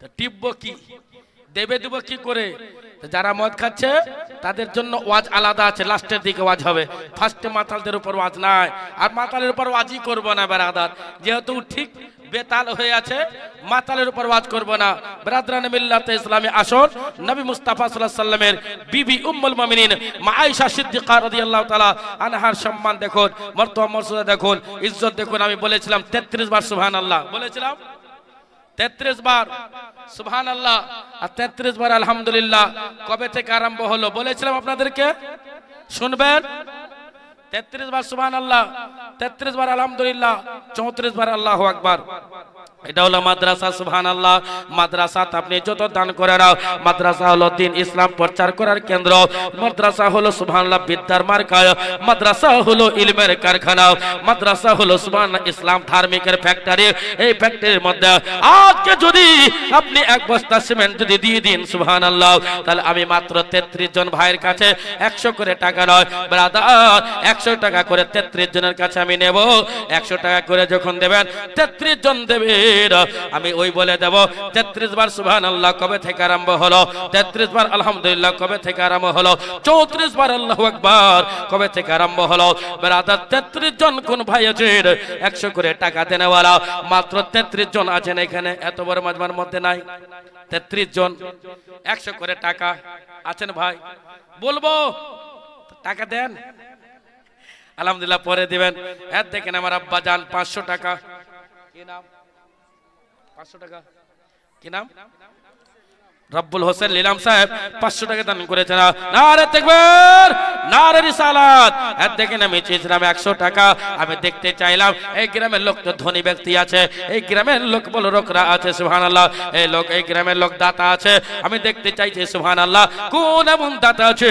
তো টিপবো কি দেবে দেবো কি করে যারা মদ খাচ্ছে তাদের জন্য ওয়াজ আলাদা আছে লাস্টের দিকে ওয়াজ হবে ফার্স্টে মাতালদের উপর ওয়াজ নাই আর মাতালের উপর ওয়াজই করব না বেরাদার যেহেতু ঠিক বেতাল হয়ে আছে মাতালের উপর ওয়াজ করব না বিরাদরানে মিল্লাত ইসলামী আসুন নবী মুস্তাফা সাল্লাল্লাহু আলাইহি ওয়াসাল্লামের বিবি উম্মুল মুমিনিন মা আয়েশা সিদ্দিকা রাদিয়াল্লাহু তাআলা আনহার সম্মান দেখুন মর্তবা মর্যাদা দেখুন ইজ্জত দেখুন আমি বলেছিলাম 33 বার সুবহানাল্লাহ বলেছিলাম 33 বার সুবহানাল্লাহ আর 33 বার আলহামদুলিল্লাহ কবে থেকে আরম্ভ হলো বলেছিলাম আপনাদেরকে শুনবেন 33 বার সুবহানাল্লাহ 33 বার আলহামদুলিল্লাহ 34 বার আল্লাহু আকবার এটা হলো মাদ্রাসা সুবহানাল্লাহ মাদ্রাসা আপনি যত দান করে নাও মাদ্রাসা হলো দ্বীন ইসলাম প্রচার করার কেন্দ্র মাদ্রাসা হলো সুবহানাল্লাহ বিদ্যার মার্কা মাদ্রাসা হলো ইলমের কারখানা মাদ্রাসা হলো সুবহানাল্লাহ ইসলাম ধার্মিকের ফ্যাক্টরি এই ফ্যাক্টরির মধ্যে আজকে যদি আপনি এক বস্তা সিমেন্ট যদি দিয়ে দিন সুবহানাল্লাহ তাহলে আমি মাত্র 33 জন ভাইয়ের কাছে 100 করে টাকা নয় ব্রাদার 100 টাকা করে 33 জনের কাছে আমি নেব 100 টাকা করে যখন দেবেন 33 জন দেবে হাজির। আমি ওই বলে দেব 33 বার সুবহানাল্লাহ কবে থেকে আরম্ভ হলো, 33 বার আলহামদুলিল্লাহ কবে থেকে আরম্ভ হলো, 34 বার আল্লাহু আকবার কবে থেকে আরম্ভ হলো। ব্রাদার 33 জন কোন ভাই আছেন 100 করে টাকা দেনেওয়ালা? মাত্র 33 জন আছেন এখানে, এত বড় মাজমার মধ্যে নাই। 33 জন 100 করে টাকা আছেন ভাই, বলবো টাকা দেন, আলহামদুলিল্লাহ পরে দিবেন। হ্যাঁ দেখেন আমার আব্বা জান 500 টাকা, কি নাম 500 টাকা, কি নাম রব্বুল হোসেন লিলাম সাহেব 500 টাকা দান করেছেন। নারে তাকবীর, নারে রিসালাত। আর দেখেন আমি চেয়েছিলাম 100 টাকা, আমি দেখতে চাইলাম এই গ্রামের লোক তো ধনী ব্যক্তি আছে, এই গ্রামের লোক বড় লোকরা আছে সুবহানাল্লাহ, এই গ্রামের লোক দাতা আছে। আমি দেখতে চাইছি সুবহানাল্লাহ কোন এমন দাতা আছে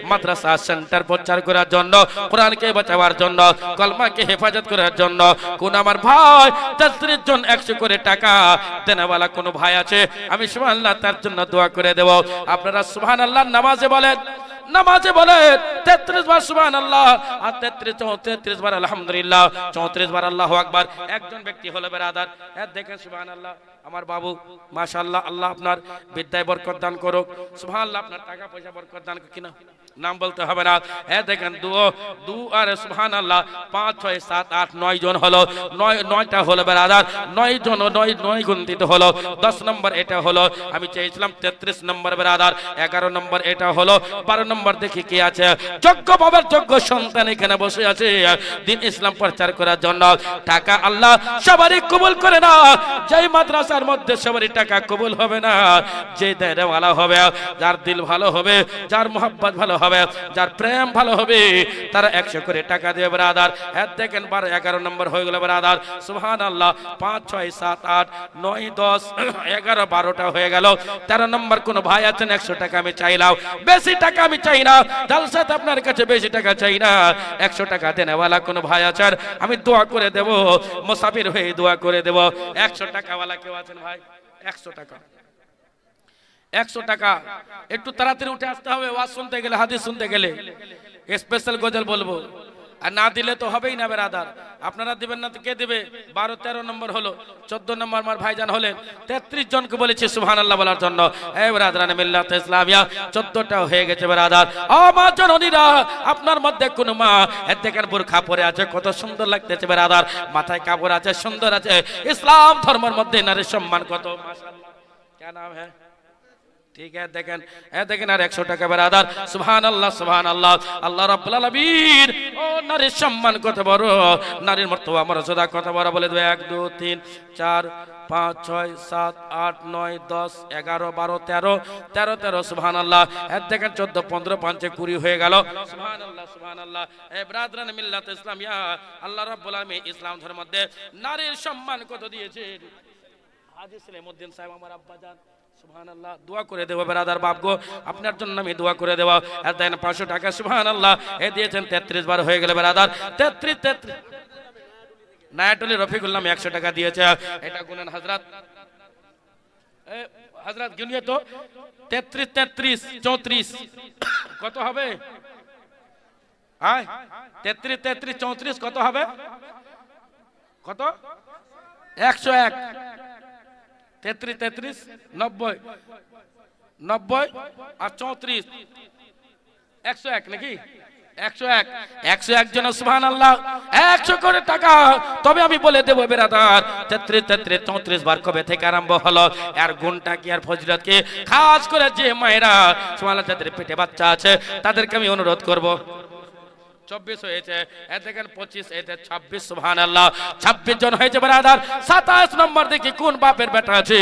মাদ্রাসা সেন্টার প্রচার করার জন্য, কোরআনকে বাঁচাবার জন্য, কলমাকে হেফাজত করার জন্য। কোন আমার ভাই 33 জন 100 করে টাকা দেনেওয়ালা কোন ভাই আছে? আমি সুবহানাল্লাহ তার জন্য দোয়া করে দেব। আপনারা সুবহানাল্লাহ নামাজে বলেন, নামাজে বলেন 33 বার সুবহানাল্লাহ আর 33 বার আলহামদুলিল্লাহ, 34 বার আল্লাহু আকবার। একজন ব্যক্তি হলো ব্রাদার, দেখেন সুবহানাল্লাহ আমার বাবু মাশাআল্লাহ, আল্লাহ আপনার বিদ্যায় বরকত দান করুক, সুবহানাল্লাহ আপনার টাকা পয়সা বরকত দান করুক। কিনা নাম বলতে হবে না, দেখেন দু আর সুবহানাল্লাহ 5 6 7 8 9 জন হলো, 9টা হলো ব্রাদার, 9 জন 9 গুণিত হলো। 10 নম্বর এটা হলো, আমি চেয়েছিলাম 33 নম্বর ব্রাদার, 11 নম্বর এটা হলো, 12 নম্বর দেখি কি আছে। যোগ্য বাবার যোগ্য সন্তান এখানে বসে আছে দিন ইসলাম প্রচার করার জন্য। টাকা আল্লাহ সবারই কবুল করে না, যেই মাদ্রাসার মধ্যে সবারই টাকা কবুল হবে না, যে দেওয়ালা হবে, যার দিল ভালো হবে, যার মোহাব্বত ভালো হবে, যার প্রেম ভালো হবে, তারা 100 করে টাকা দেবে ব্রাদার। দেখেন 12 11 নম্বর হয়ে গেল ব্রাদার, সুবহানাল্লাহ 5 6 7 8 9 10 11 12টা হয়ে গেল। 13 নম্বর কোন ভাই আছেন 100 টাকা আমি চাইলাম, বেশি টাকা আমি চাই না, জালসাতে আপনার কাছে বেশি টাকা চাই না, 100 টাকা দেনেওয়ালা কোন ভাই আছেন? আমি দোয়া করে দেব, মুসাফির হয়ে দোয়া করে দেব। 100 টাকাওয়ালা কেউ আছেন ভাই? 100 টাকা, 100 টাকা। একটু তাড়াতাড়ি উঠে আসতে হবে, ওয়াজ শুনতে গেলে, হাদিস শুনতে গেলে, স্পেশাল গজল বলবো, আর না দিলে তো হবেই না ব্রাদার। আপনারা দিবেন না তো কে দিবে? 12 13 নম্বর হলো, 14 নম্বর আমার ভাইজান হলেন। 33 জনকে বলেছি সুবহানাল্লাহ বলার জন্য। এই ব্রাদারানে মিল্লাত ইসলামিয়া 14টা হয়ে গেছে ব্রাদার। ও মা জননীরা, আপনার মধ্যে কোন মা দেখেন বোরখা পরে আছে, কত সুন্দর লাগতেছে ব্রাদার, মাথায় কাপড় আছে, সুন্দর আছে। ইসলাম ধর্মের মধ্যে নারীর সম্মান কত, মাশাআল্লাহ। क्या नाम है? ठीक है, দেখেন আর 100 টাকা ব্রাদার, সুবহানাল্লাহ সুবহানাল্লাহ। আল্লাহ রাব্বুল আলামিন ও নারীর সম্মান কত বড়, নারীর মর্তবা মর্যাদা কত বড় বলে দেবে। 1 2 3 4 5 6 7 8 9 10 11 12 13 13 সুবহানাল্লাহ। দেখেন 14 15 5 20 হয়ে গেল, সুবহানাল্লাহ সুবহানাল্লাহ। এই ব্রাদারান মিল্লাত ইসলামিয়া, আল্লাহ রাব্বুল আলামিন ইসলাম ধর্মের মধ্যে নারীর সম্মান কত দিয়েছে। হাজী সালামউদ্দিন সাহেব আমার আব্বা জান, সুবহানাল্লাহ দোয়া করে দেব ব্রাদার বাপগো, আপনার জন্য আমি দোয়া করে দেব। আর দেন 500 টাকা সুবহানাল্লাহ দিয়েছেন, 33 বার হয়ে গেল ব্রাদার। 33 নায়াটুলি রফিকুল্লাহ 100 টাকা দিয়েছে, এটা গুনেন হযরত, হযরত গুনিয়ে তো 33 33 34 কত হবে? 33 33 34 কত হবে? কত? 101। 33 33 90 90 আর 34 101 নাকি? 101 জন সুবহানাল্লাহ 100 করে টাকা। তবে আমি বলে দেব ব্রাদার 33 33 34 বার কবে থেকে আরম্ভ হলো, আর গুণটা কি আর ফজিলত কি? খাস করে যে মায়েরা সুবহানাল্লাহ যাদের পেটে বাচ্চা আছে তাদেরকে আমি অনুরোধ করব। 24 হয়েছে, দেখেন 25, এতে 26 সুবহানাল্লাহ। 26 জন হয়েছে ব্রাদার। 27 নম্বর দেখি কোন বাপের বেটা আছে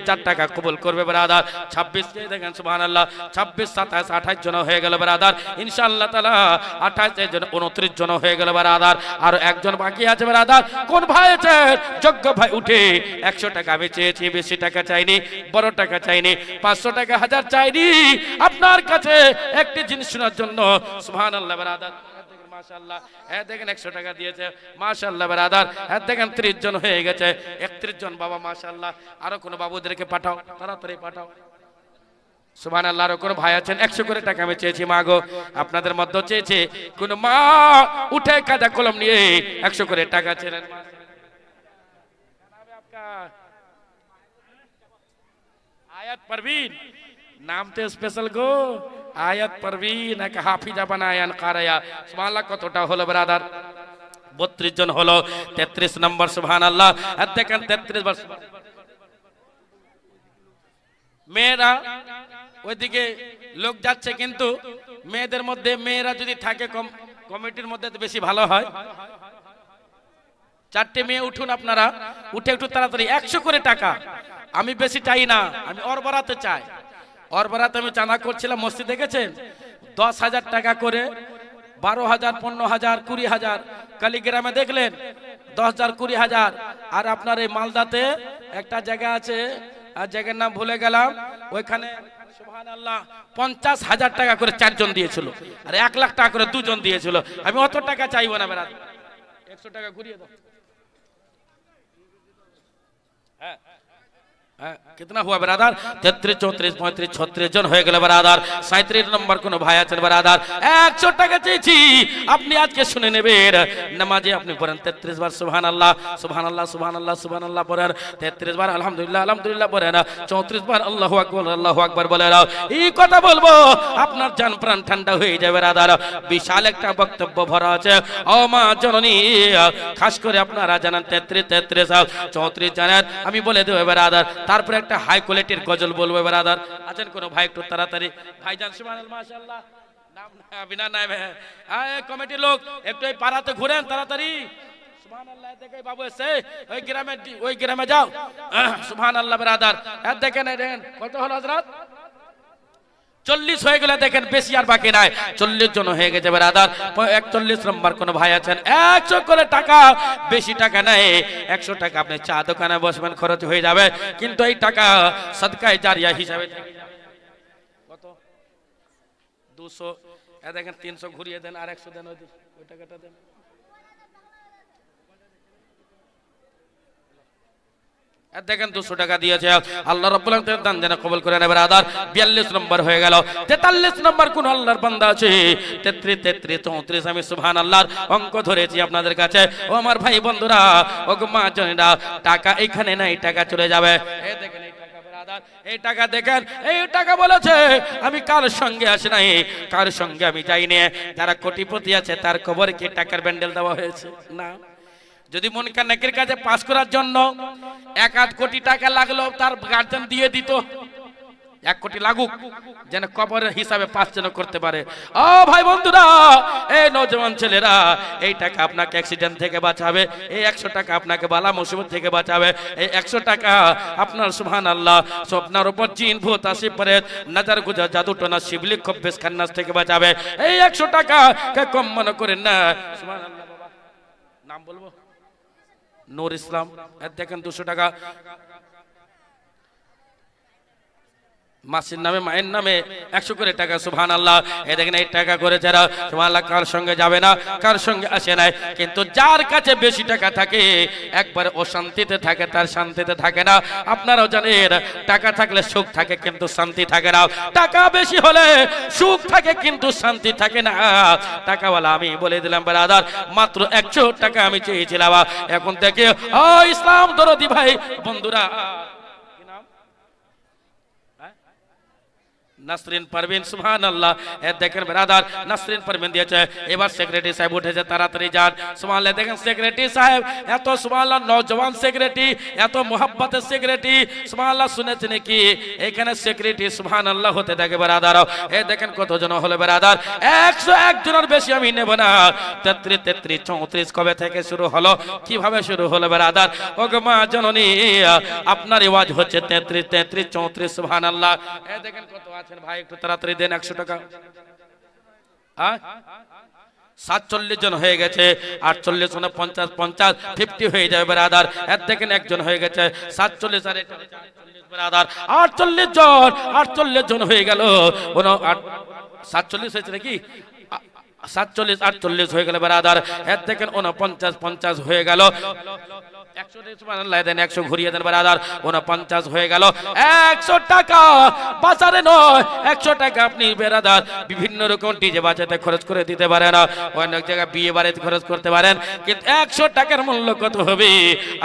4 টাকা কবুল করবে ব্রাদার। 26 কে দেখেন সুবহানাল্লাহ, 26 27 28 জন হয়ে গেল ব্রাদার। ইনশাআল্লাহ তাআলা 28 জন 29 জন হয়ে গেল ব্রাদার। আর একজন বাকি আছে ব্রাদার। কোন ভাই আছে? যোগ্য ভাই উঠে 100 টাকা আমি চেয়েছি, বেশি টাকা চাইনি, বড় টাকা চাইনি, 500 টাকা 1000 চাইনি, আপনার কাছে একটি জিনিস শোনার জন্য সুবহানাল্লাহ ব্রাদার। মাশাআল্লাহ দেখেন 100 টাকা দিয়েছে, মাশাআল্লাহ ব্রাদার। দেখেন 30 জন হয়ে গেছে, 31 জন বাবা মাশাআল্লাহ। আরো কোন বাবুদেরকে পাঠাও, তাড়াতাড়ি পাঠাও সুবহানাল্লাহ। আরো কোন ভাই আছেন? 100 করে টাকা আমি চেয়েছি মাগো, আপনাদের মধ্যে চেয়েছে কোন মা উঠে কাদা কলম নিয়ে 100 করে টাকা চেলেন। আয়াত পারবিন নাম তো স্পেশাল গো, আয়াত পারবিন এক হাফিজা বানায়ান কারায়া। সুবহানাল্লাহ কতটা হলো ব্রাদার? 32 জন হলো। 33 নম্বর সুবহানাল্লাহ। আর দেখেন 33 বার মেয়েরা ওইদিকে লোক যাচ্ছে, কিন্তু মেয়েদের মধ্যে মেয়েরা যদি থাকে কমিটির মধ্যে তো বেশি ভালো হয়। 4টে মেয়ে উঠুন আপনারা, উঠে একটু তাড়াতাড়ি 100 করে টাকা। আমি বেশি চাই না, আমি ওর বাড়াতে চাই। ওর বাড়াতে আমি চাঁদা করছিলাম মসজিদ, দেখেছেন 10,000 টাকা করে, 12,000, 15,000, 20,000। কালীগ্রামে দেখলেন 10,000, 20,000। আর আপনার এই মালদাতে একটা জায়গা আছে, আর জায়গার নাম ভুলে গেলাম, ওইখানে সুবহানাল্লাহ 50,000 টাকা করে 4 জন দিয়েছিল, আর 1 লাখ টাকা করে 2 জন দিয়েছিল। আমি অত টাকা চাইবো না বেড়া, 100 টাকা ঘুরিয়ে দাও। कितना हुआ बरादर? 33, 34, 35, 36 জন হয়ে গেল বরাদার। 37 নম্বর কোন ভাই আছেন বরাদার? 100 টাকা চেয়েছি, আপনি আজকে শুনে নেবেন। নামাজে আপনি পড়েন 33 বার সুবহানাল্লাহ সুবহানাল্লাহ সুবহানাল্লাহ সুবহানাল্লাহ পড়েন, 33 বার আলহামদুলিল্লাহ আলহামদুলিল্লাহ পড়েন, 34 বার আল্লাহু আকবার বলেন। এই কথা বলবো আপনার জান প্রাণ ঠান্ডা হয়ে যাবে বরাদার। বিশাল একটা বক্তব্য ভরা আছে। ও মা জননী, খাস করে আপনারা জানেন 33, 33, 34 জানেন, আমি বলে দেব বরাদার। তারপরে একটা হাই কোয়ালিটির গজল বলবো ব্রাদার। আছেন কোন ভাই? একটু তাড়াতাড়ি ভাইজান সুবহানাল্লাহ মাশাআল্লাহ। নাম বিনা নামে কমিটির লোক একটু এই পাড়াতে ঘুরেন তাড়াতাড়ি। সুবহানাল্লাহ দেখে বাবু এসে ওই গ্রামে যাও। সুবহানাল্লাহ ব্রাদার। আর দেখেন কত হলো হযরত? 40 হয়ে গেলে দেখেন, বেশি আর বাকি নাই। 40 জন হয়ে গেছে ব্রাদার। 41 নম্বর কোন ভাই আছেন? 100 করে টাকা, বেশি টাকা নাই। 100 টাকা আপনি চা দোকানে বসবেন, খরচ হয়ে যাবে, কিন্তু এই টাকা সদকায়ে জারিয়া হিসাবে কত? 200। দেখেন 300 ঘুরিয়ে দেন, আর 100 দেন, ওই টাকাটা দেন। দেখেন 200 টাকা দিয়েছে। আল্লাহ রাব্বুল আলামিন দান যেন কবুল করে নেবে ব্রাদার। 42 নম্বর হয়ে গেল। 43 নম্বর কোন আল্লাহর বান্দা আছে? 33, 33, 34 আমি সুবহানাল্লাহর অঙ্ক ধরেছি আপনাদের কাছে। ও আমার ভাই বন্ধুরা, ও গো মা জনেরা, টাকা এখানে নাই, টাকা চলে যাবে। এই দেখেন এই টাকা ব্রাদার, এই টাকা দেখেন, এই টাকা বলেছে আমি কার সঙ্গে আসি নাই, কার সঙ্গে আমি যাইনি। যারা কোটিপতি আছে তার কবরে কি টাকার ব্যান্ডেল দেওয়া হয়েছে? না। যদি মুনকার নাকির কাছে পাস করার জন্য 1-8 কোটি টাকা লাগলো, তার গার্জেন দিয়ে দিত। 1 কোটি লাগুক, যেন কবরের হিসাবে পাস যেন করতে পারে। ও ভাই বন্ধুরা, এই নওজওয়ান ছেলেরা, এই টাকা আপনাকে অ্যাক্সিডেন্ট থেকে বাঁচাবে, এই 100 টাকা আপনাকে বালা মুসিবত থেকে বাঁচাবে, এই 100 টাকা আপনার সুবহানাল্লাহ স্বপ্নের উপর জিন ভূত আসি পরে নজর গুজর জাদু টোনা শিবলিক খব্বেস খান্নাস থেকে বাঁচাবে। এই 100 টাকা কে কম মনে করেন না। সুবহানাল্লাহ। বাবা নাম বলবো? নূর ইসলাম। দেখেন 200 টাকা মাসির নামে, মায়ের নামে 100 করে টাকা। সুবহানাল্লাহ। এই দেখেন এই টাকা করে যারা সুবহানাল্লাহ কার সঙ্গে যাবে না, কার সঙ্গে আসে না, কিন্তু যার কাছে বেশি টাকা থাকে একবারে অশান্তিতে থাকে, তার শান্তিতে থাকে না। আপনারাও জানেন টাকা থাকলে সুখ থাকে কিন্তু শান্তি থাকে না, টাকা বেশি হলে সুখ থাকে কিন্তু শান্তি থাকে না। টাকাওয়ালা আমি বলে দিলাম ব্রাদার, মাত্র 100 টাকা আমি চেয়েছিলাম। এখন থেকে ও ইসলাম দরদি ভাই বন্ধুরা, নাসরিন পারভিন। সুবহানাল্লাহ। দেখেন ব্রাদার, নাসরিন পারভিন দিয়েছে। এবার সেক্রেটারি সাহেব উঠেছে, তাড়াতাড়ি যান। সুবহানাল্লাহ। দেখেন সেক্রেটারি সাহেব এত সুবহানাল্লাহ নওজওয়ান সেক্রেটারি, এত মোহাব্বতের সেক্রেটারি। সুবহানাল্লাহ। শুনেছেন কি এখানে সেক্রেটারি সুবহানাল্লাহ হতে থাকে ব্রাদার। এই দেখেন কতজন হলো ব্রাদার? 101 জনের বেশি আমি নেব না। 33, 33, 34 কবে থেকে শুরু হলো, কিভাবে শুরু হলো ব্রাদার? ও গো মা জননী, আপনার আওয়াজ হচ্ছে 33, 33, 34 সুবহানাল্লাহ। এই দেখেন কত আছেন ভাই, একটু তাড়াতাড়ি দেন 100 টাকা। 47 জন হয়ে গেছে। 48 জন 50, 50, 50 হয়ে যাবে ব্রাদার। এর দেখেন একজন হয়ে গেছে। 47 আর 40 ব্রাদার, 48 জন হয়ে গেল। 47 হয়েছে নাকি? 47, 48 হয়ে গেল ব্রাদার। এর দেখেন 49, 50 হয়ে গেল। 100 সুবহানাল্লাহ দেন, 100 ঘুরিয়ে দেন বারাদার, 49 হয়ে গেল। 100 টাকা বাজারে নয়, 100 টাকা আপনি বেরাদার বিভিন্ন রকম ডিজে বাজাতে খরচ করে দিতে পারেন, অনেক জায়গায় বিয়ে বাড়িতে খরচ করতে পারেন, কিন্তু 100 টাকার মূল্য কত হবে?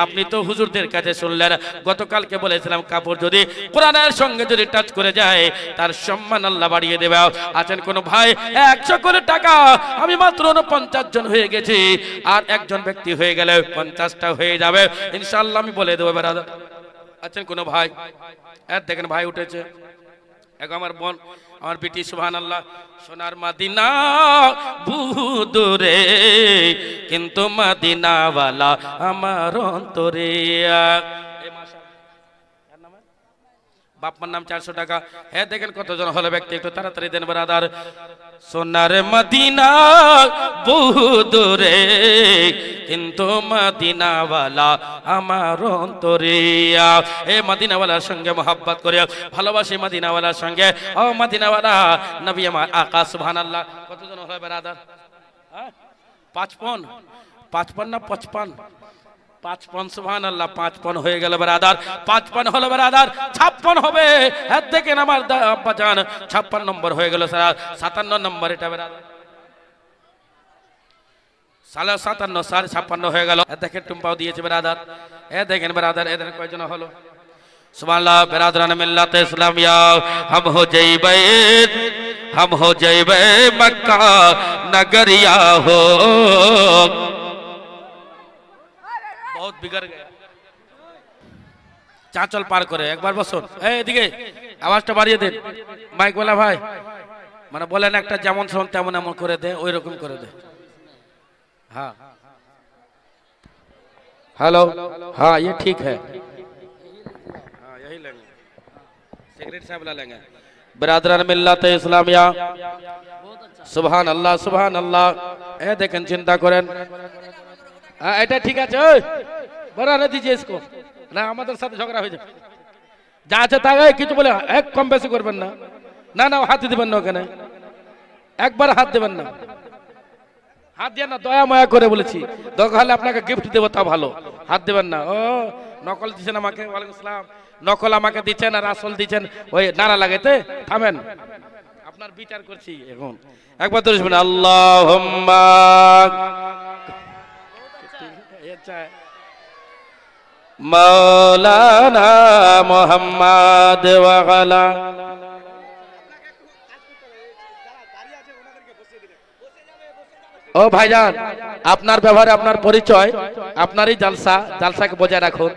আপনি তো হুজুরদের কাছে শুনলেন, গতকালকে বলেছিলাম কাপড় যদি কোরআনের সঙ্গে যদি টাচ করে যায় তার সম্মান আল্লাহ বাড়িয়ে দেবে। আছেন কোন ভাই 100 করে টাকা, আমি মাত্র 49 জন হয়ে গেছি, আর একজন ব্যক্তি হয়ে গেলে 50টা হয়ে যাবে ইনশাআল্লাহ, আমি বলে দেবো ব্রাদার। আছেন কোন ভাই? দেখেন ভাই উঠেছে, এক আমার বোন, আমার বিটি, সুবহানাল্লাহ। সোনার মদিনা বুদুরে কিন্তু মদিনাওয়ালা আমার অন্তরে। বাপমার নাম 400 টাকা। হ্যাঁ দেখেন কতজন হলো ব্যক্তি, একটু তাড়াতাড়ি দেন ব্রাদার। সোনার মদিনা বুদুরে কিন্তু মদিনাওয়ালা আমার অন্তরে। এ মদিনাওয়ালার সঙ্গে মোহাব্বত করে ভালোবাসি, মদিনাওয়ালার সঙ্গে। ও মদিনাওয়ালা নবী আমার আকা, সুবহানাল্লাহ। কতজন হলো ব্রাদার? 55 না 55? 55, সুবহানাল্লাহ। 55 হয়ে গেল ব্রাদার, 55 হলো ব্রাদার, 56 হবে। হ্যাঁ দেখেন আমার আব্বা জান, 56 নম্বর হয়ে গেল স্যার। 57 নম্বর এটা ব্রাদার, 57 56 হয়ে গেল। দেখেন টুম্পাও দিয়েছে ব্রাদার। দেখেন ব্রাদার, এদের কয়জন হলো? সুবহানাল্লাহ। ব্রাদারান মিল্লাতে ইসলামিয়া, हम हो जाइबे मक्का नगरिया हो। बहुत बिगड़ गया। চাঁচল পার করে একবার বসুন। এদিকে আওয়াজটা বাড়িয়ে দেন মাইক वाला ভাই, মানে বলেন একটা যেমন শোন তেমন এমন করে দে, ওই রকম করে দে। हाँ हेलो, हाँ ये ठीक है, हाँ यही लेंगे, सेक्रेटरी साहब ला लेंगे। बिरादरान मिल्लत इस्लामिया, सुभान अल्लाह सुभान अल्लाह। देखें चिंता करें, এটা ঠিক আছে, ওই বড়রা দিজিয়ে इसको না, আমাদের সাথে ঝগড়া হয়ে যাবে। যা আছে তাই কিছু বলে এক কম বেশি করবেন না। না না হাত দিবেন না, ওখানে একবার হাত দিবেন না, হাত দিয়ে না, দয়া মায়া করে বলেছি। দরকার হলে আপনাকে গিফট দেবো, তা ভালো, হাত দেবেন না। ও নকল দিচ্ছেন আমাকে, ওয়ালাইকুম আসসালাম। নকল আমাকে দিচ্ছেন আর আসল দিচ্ছেন, ওই নারা লাগাইতে থামেন, আপনার বিচার করছি এখন। একবার তো শুনুন, আল্লাহুম্মা মাওলানা মুহাম্মদ ওয়া আলা। ও ভাইজান, আপনার ব্যবহারে আপনার পরিচয়, আপনারই জালসাকে বজায় রাখুন।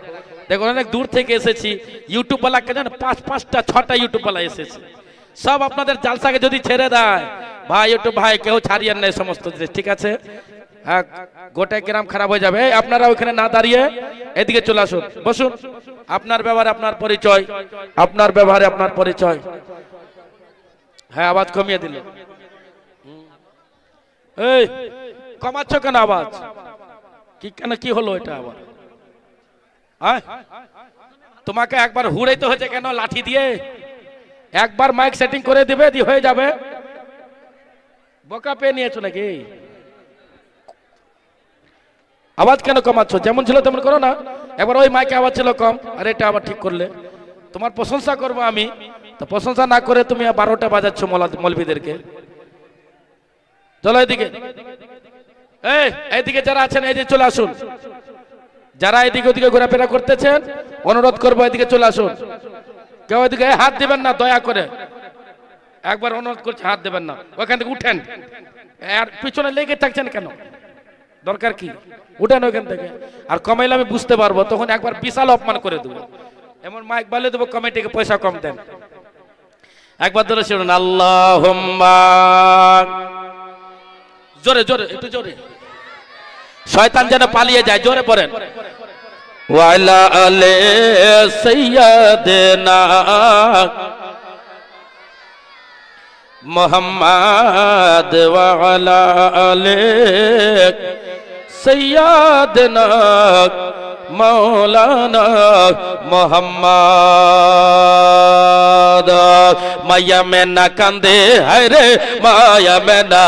দেখুন অনেক দূর থেকে এসেছি, ইউটিউব ওয়ালাকে জানেন 5-5টা 6টা ইউটিউব ওয়ালা এসেছে, সব আপনাদের জালসাকে যদি ছেড়ে দেয় ভাই, ইউটিউব ভাই কেউ ছাড়িয়েন না সমস্ত জিনিস, ঠিক আছে? হ্যাঁ, গোটাই গ্রাম খারাপ হয়ে যাবে। আপনারা ওখানে না দাঁড়িয়ে এদিকে চলে আসুন, বসুন। আপনার ব্যবহারে আপনার পরিচয়, আপনার ব্যবহারে আপনার পরিচয়। হ্যাঁ আওয়াজ কমিয়ে দিল, এই কমাচ্ছ কেন আওয়াজ? কি কেন, কি হলো এটা আবার? তোমাকে একবার হুড়াইতে হয়েছে কেন লাঠি দিয়ে? একবার মাইক সেটিং করে দিবে, দিয়ে হয়ে যাবে। বোকা পেয়ে নিয়েছো নাকি? আওয়াজ কেন কমাচ্ছ? যেমন ছিল তেমন করো না। একবার ওই মাইকে আওয়াজ ছিল কম, আর এটা আবার ঠিক করলে। তোমার প্রশংসা করবো আমি, তো প্রশংসা না করে তুমি 12টা বাজাচ্ছ মৌলবীদেরকে। চলো এদিকে, এইদিকে যারা আছেন এই যে চলে আসুন। যারা এদিকে ওদিকে ঘোরাফেরা করতেছেন অনুরোধ করবো এদিকে চলে আসুন। কেউ এদিকে হাত দিবেন না দয়া করে, একবার অনুরোধ করছে, হাত দেবেন না। ওইখান থেকে উঠেন, আর পিছনে লেগে থাকছেন কেন? দরকার কি? উঠেন ওইখান থেকে। আর কমাইলে আমি বুঝতে পারবো, তখন একবার বিশাল অপমান করে দেবো, এমন মাইক বালে দেবো, কমিটিকে পয়সা কম দেন। একবার ধরে শুনুন, আল্লাহুম্মা, জোরে জোরে, একটু জোরে, শয়তান যেন পালিয়ে যায়, জোরে পড়েন। ওয়ালা আলে সাইয়্যিদিনা মুহাম্মদ ওয়া আলা আলে সাইয়্যিদিনা মাওলানা মুহাম্মদ মায়া মেনা কান্দে হায়রে মায়া মেনা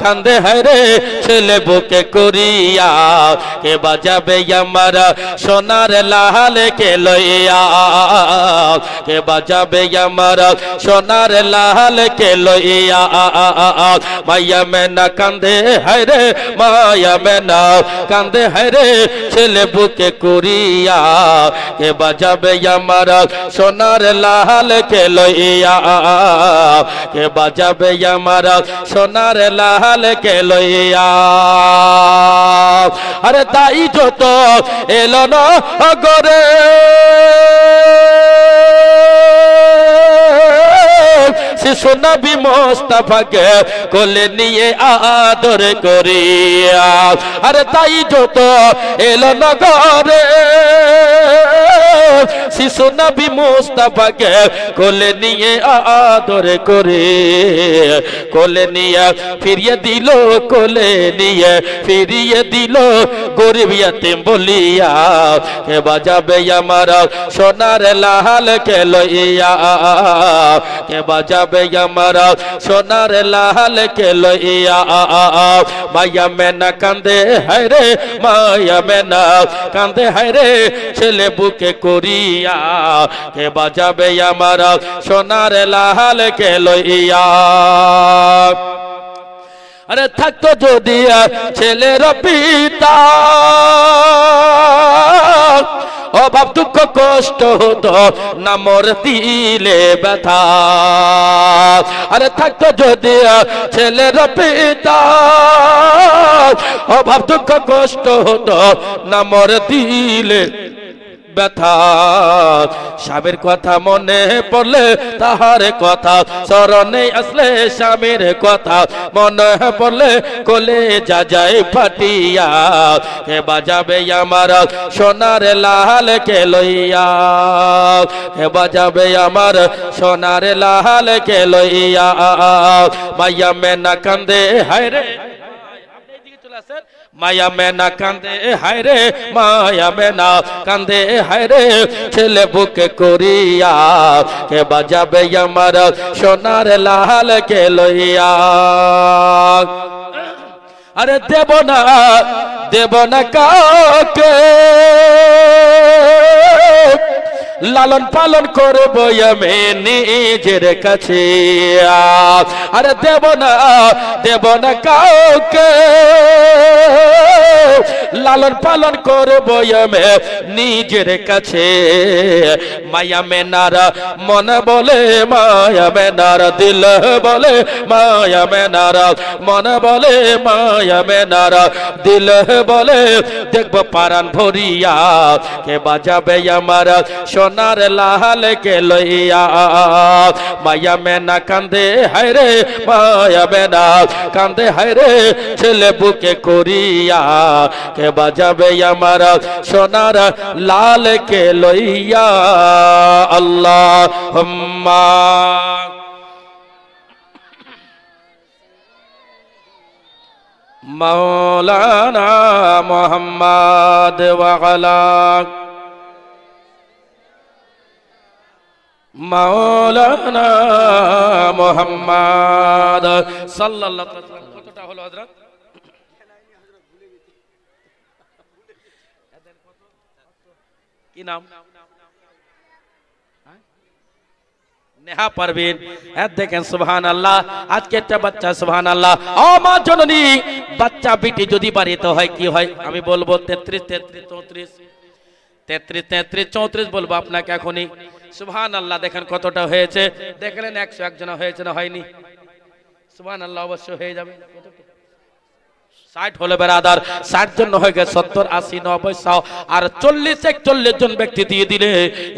কান্দে হায়রে ছেলে বুকে করিয়া কে বাজাবে আমার সোনার লাল কে লইয়া কে বাজাবে আমার সোনার লাল কে লইয়া মায়া মেনা কান্দে হায়রে মায়া মেনা কান্দে হায়রে ছেলে বুকে করিয়া কে বাজাবে আমার সোনার লাল কে লইয়া কে বাজাবে আমার সোনার লাল কে লইয়া আরে তাই যত এলো না গরে শিশু নবী মুস্তাফাকে কোলে নিয়ে আদর করিয়া আরে তাই যত এলো নগরে শিশু নবী মুস্তাফাকে কোলে নিয়ে আদর করে কোলে নিয়ে ফিরিয়ে দিল কোলে নিয়ে ফিরিয়ে দিল গরিব ইয়াতিম বলিয়া কে বাজাবে আমার সোনার লাল কে লইয়া কে বাজাবে আমার সোনার লাল কে লইয়া মায়া মেনা কান্দে হায়রে মায়া মেনা কান্দে হায়রে ছেলে বুকে করিয়া কে বাজাবে আমার সোনার লাল কে লইয়া আরে থাকতো যদি ছেলের পিতা অভাব দুঃখ কষ্ট হতো না মোর দিলে ব্যথা আরে থাকতো যদি ছেলের পিতা অভাব দুঃখ কষ্ট হতো না মোর দিলে ব্যথা স্বামীর কথা মনে পড়লে তাহার কথা স্মরণে আসলে স্বামীর কথা মনে পড়লে কোলে যা যায় ফাটিয়া কে বাজাবে আমার সোনার লাল কে লইয়া কে বাজাবে আমার সোনার লাল কে লইয়া মায়া মেনা কান্দে হায়রে মায়া মেনা কান্দে হায়রে মায়া মেনা কান্দে হায়রে ছেলে বুকে করিয়া কে বাজাবে আমার সোনার লাল কে লইয়া আরে দেব না কাকে লালন পালন করব আমি নিজের কাছে আরে দেব না কাউকে লালন পালন করব আমি নিজের কাছে মায়া মেনার মন বলে মায়া মেনার দিল বলে মায়া মেনার মন বলে মায়া মেনার দিল বলে দেখব পারান ভরিয়া কে বাজাবে আমার সোনার লাল কে লইয়া মায়া মেনা কান্দে হায়রে মায়া মেনা কান্দে হায়রে ছেলে বুকে করিয়া কে বাজাবে আমার সোনার লাল কে লইয়া আল্লাহুম্মা মাওলানা মুহাম্মদ ওয়া আলা মাওলানা মুহাম্মদ সাল্লাল্লাহু আলাইহি ওয়াসাল্লাম কতটা হলো হযরত কি নাম নেহা পারভিন দেখেন সুবহানাল্লাহ আজকে একটা বাচ্চা সুবহানাল্লাহ ও মা জননী বাচ্চা বেটি যদি বাড়িতে হয় কি হয় আমি বলবো 33 বলবো আপনাকে এখনই সুবহানাল্লাহ দেখেন কতটা হয়েছে দেখলেন 101 জন হয়েছে না হয়নি সুবহানাল্লাহ অবশ্যই হয়ে যাবে 60 হলে বেরাদার 60 জন হয়ে গেছে 70 80 90 100 আর 40 41 জন ব্যক্তি দিয়ে দিলে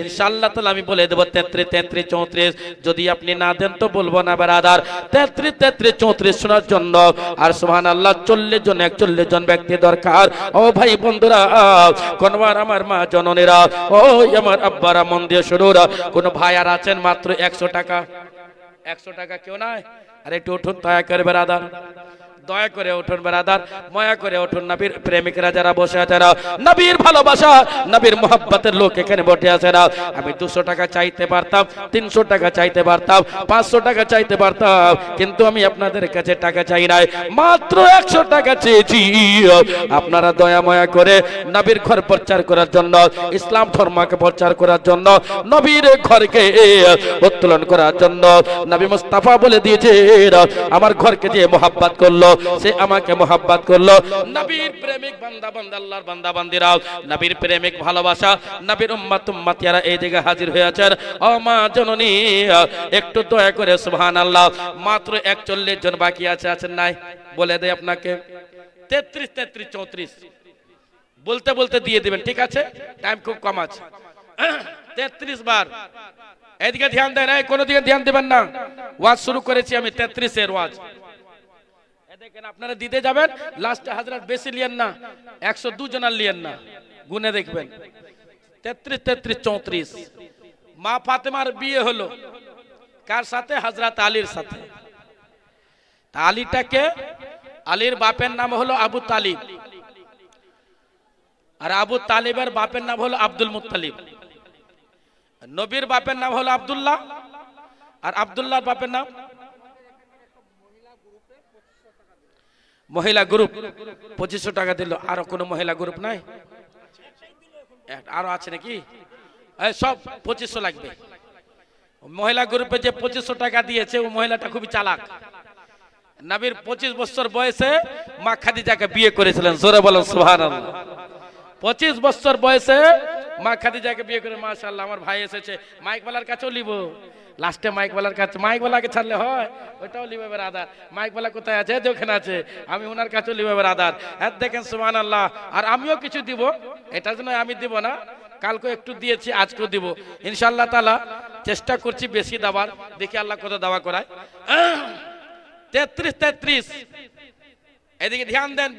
ইনশাআল্লাহ তাআলা আমি বলে দেব 33 34 যদি আপনি না দেন তো বলবো না বেরাদার 33 34 শোনার জন্য আর সুবহানাল্লাহ 40 জন 41 জন ব্যক্তি দরকার ও ভাই বন্ধুরা কোনবার আমার মা জননীরা ও আমার আব্বারা মন দিয়ে শুনুরা কোন ভাই আর আছেন মাত্র 100 টাকা কেউ নাই আরে একটু উঠুন দয়া করে বেরাদার দয়া করে উঠুন ব্রাদার, মায়া করে উঠুন। নবীর প্রেমিকরা যারা বসে আছে না, নবীর ভালোবাসা নবীর মোহাব্বতের লোক এখানে বসে আছে না। আমি 200 টাকা চাইতে পারতাম, 300 টাকা চাইতে পারতাম, 500 টাকা চাইতে পারতাম, কিন্তু আমি আপনাদের কাছে টাকা চাই নাই, মাত্র 100 টাকা চেয়েছি। আপনারা দয়া মায়া করে নবীর ঘর প্রচার করার জন্য, ইসলাম ধর্মকে প্রচার করার জন্য, নবীর ঘরকে উত্তোলন করার জন্য। নবী মুস্তাফা বলে দিয়েছে আমার ঘরকে যে মোহাব্বত করলো সে আমাকে মোহাব্বত করলো। নবীর প্রেমিক বান্দা বান্দা, আল্লাহর বান্দা বান্দিরা, নবীর প্রেমিক ভালোবাসা নবীর উম্মত উম্মতিয়ারা এই জায়গায় হাজির হয়ে আছেন। ও মা জননী, একটু দয়া করে সুবহানাল্লাহ, মাত্র 41 জন বাকি আছে, আছেন নাই? বলে দেয় আপনাকে 33 33 34 বলতে বলতে দিয়ে দিবেন, ঠিক আছে? টাইম খুব কম আছে। 33 বার। এদিকে ধ্যান দেন, এই কোন দিকে ধ্যান দিবেন না। ওয়াজ শুরু করেছি আমি 33 এর ওয়াজ। দেখেন আপনারা দিতে যাবেন, লাস্টে হযরত বেশি লিয়েন না, 102 জনার লিয়েন না, গুনে দেখবেন। 33 33 34। মা ফাতেমার বিয়ে হলো কার সাথে? হযরত আলীর সাথে। আলীটাকে, আলীর বাপের নাম হলো আবু তালিব, আর আবু তালিবের বাপের নাম হলো আব্দুল মুত্তালিব। নবীর বাপের নাম হলো আব্দুল্লাহ, আর আব্দুল্লাহর বাপের নাম মহিলা গ্রুপ 2500 টাকা দিল। আর কোন মহিলা গ্রুপ নাই? আরো আছে নাকি? সব 2500 লাগবে। মহিলা গ্রুপে যে 2500 টাকা দিয়েছে ও মহিলাটা খুবই চালাক। নবীর 25 বছর বয়সে মা খাদিজাকে বিয়ে করেছিলেন। জোরে বলেন সুবহানাল্লাহ। 25 বছর বয়সে মা খাদিজাকে বিয়ে করে। মাশাআল্লাহ, আমার ভাই এসেছে। মাইকওয়ালার কাছেও লিব, লাস্টে মাইকওয়ালার কাছে, মাইকওয়ালাকে ছাড়লে হয়? ওটাও লিবে ব্রাদার। মাইকওয়ালা কোথায় আছে? ওখানে আছে। আমি ওনার কাছেও লিবে ব্রাদার। হ্যাঁ দেখেন সুবহানাল্লাহ। আর আমিও কিছু দিব, এটার জন্য আমি দিব না, কালকে একটু দিয়েছি, আজকেও দিব ইনশাআল্লাহ তাআলা। চেষ্টা করছি বেশি দেওয়ার, দেখি আল্লাহ কত দাওয়া করায়। 33 33। এদিকে ধ্যান দেন,